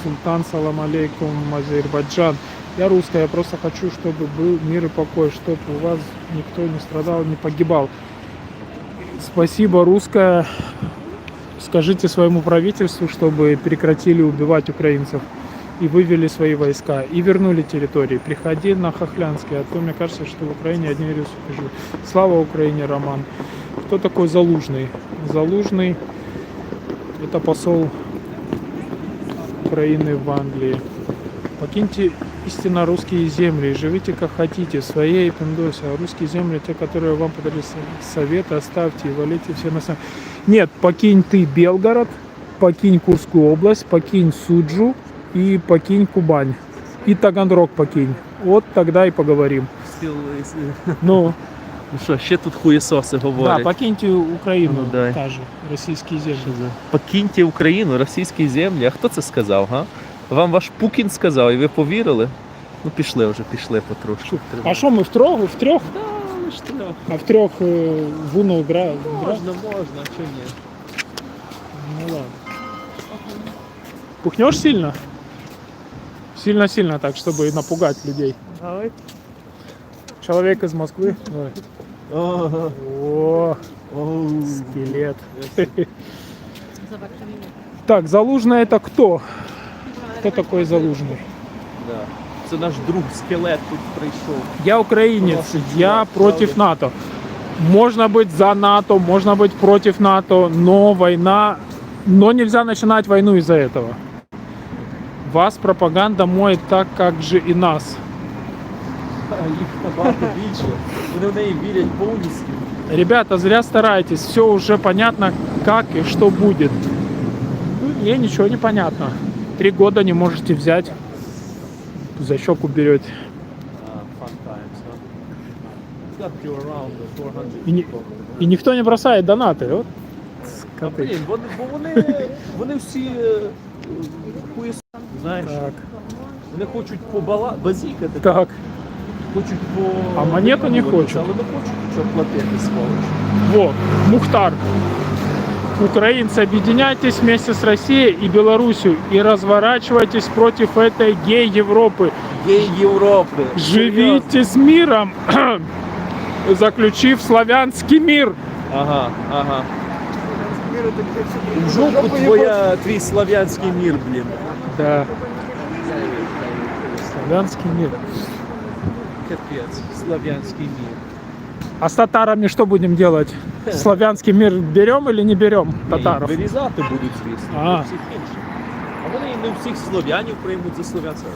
Султан, салам алейкум, Азербайджан. Я русская, я просто хочу, чтобы был мир и покой, чтобы у вас никто не страдал, не погибал. Спасибо, русская. Скажите своему правительству, чтобы прекратили убивать украинцев и вывели свои войска, и вернули территории. Приходи на Хохлянский, а то мне кажется, что в Украине одни русские живут. Слава Украине, Роман. Кто такой Залужный? Залужный — это посол Украины в Англии. Покиньте истинно русские земли и живите как хотите, в своей пиндосе. А русские земли, те, которые вам подарили советы, оставьте и валите все на самом. Нет, покинь ты Белгород, покинь Курскую область, покинь Суджу и покинь Кубань. И Таганрог покинь. Вот тогда и поговорим. Ну що, ще тут хуєсоси говорять. Да, покиньте Україну, Ну, дай. каже, російські землі. Покиньте Україну, російські землі. А хто це сказав, га? Вам ваш Путін сказав, і ви повірили? Ну пішли потрошку. А що ми втрьох? Да, лиш трьох. А втрьох вунув гра? Можна, а чого ні? Ну ладно. Пухнешь сильно? Сильно-сильно так, чтобы напугать людей. Давай. Человек из Москвы. Ой. Ага. О, скелет. Так, Залужный это кто? Кто такой Залужный? Да. Це наш друг скелет тут прийшов. Я украинец, я против НАТО. Можно быть за НАТО, можно быть против НАТО, но война... Но нельзя начинать войну из-за этого. Вас пропаганда моет так, как же и нас. Їх набагато більше. Вони в неї вірять повністю. Ребята, зря стараетесь. Все уже понятно, как и что будет. Ну, мне ничего не понятно. 3 года не можете взять. За щеку берете. И никто не бросает донаты. Вот. Блін, вони всі хуєсоси, знаєш. Так. Вони хочуть базікати. Так. Хочуть А монету не хочуть. Але не хочуть нічого платити, сволочь. Вот, Мухтар. Украинцы, объединяйтесь вместе с Россией и Белоруссией и разворачивайтесь против этой гей-Европы. Гей-Европы. Живите с миром, заключив славянский мир. Ага. В жопу твій славянський мір, блін. Да. Славянский мир. Капец, славянский мир. А с татарами что будем делать? Славянский мир берем или не берем татаров? Вирізати будуть, звісно. А. Всіх інших. А вони не всіх слов'янів приймуть за слов'янців.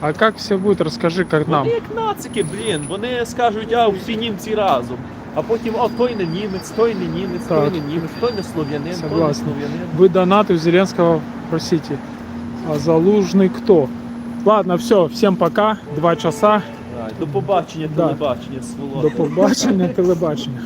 А как все будет, расскажи, как нам. Вони як нацики, блін, вони скажуть, а всі німці разом. А потім, а той не німець, той не німець, той Так. не німець, той не слов'янин, той не Согласен. слов'янин. Вы донаты у Зеленского просите. А Залужный кто? Ладно, все, всем пока. 2 часа. До побачення, Да. телебачення, сволота. До побачення, телебачення.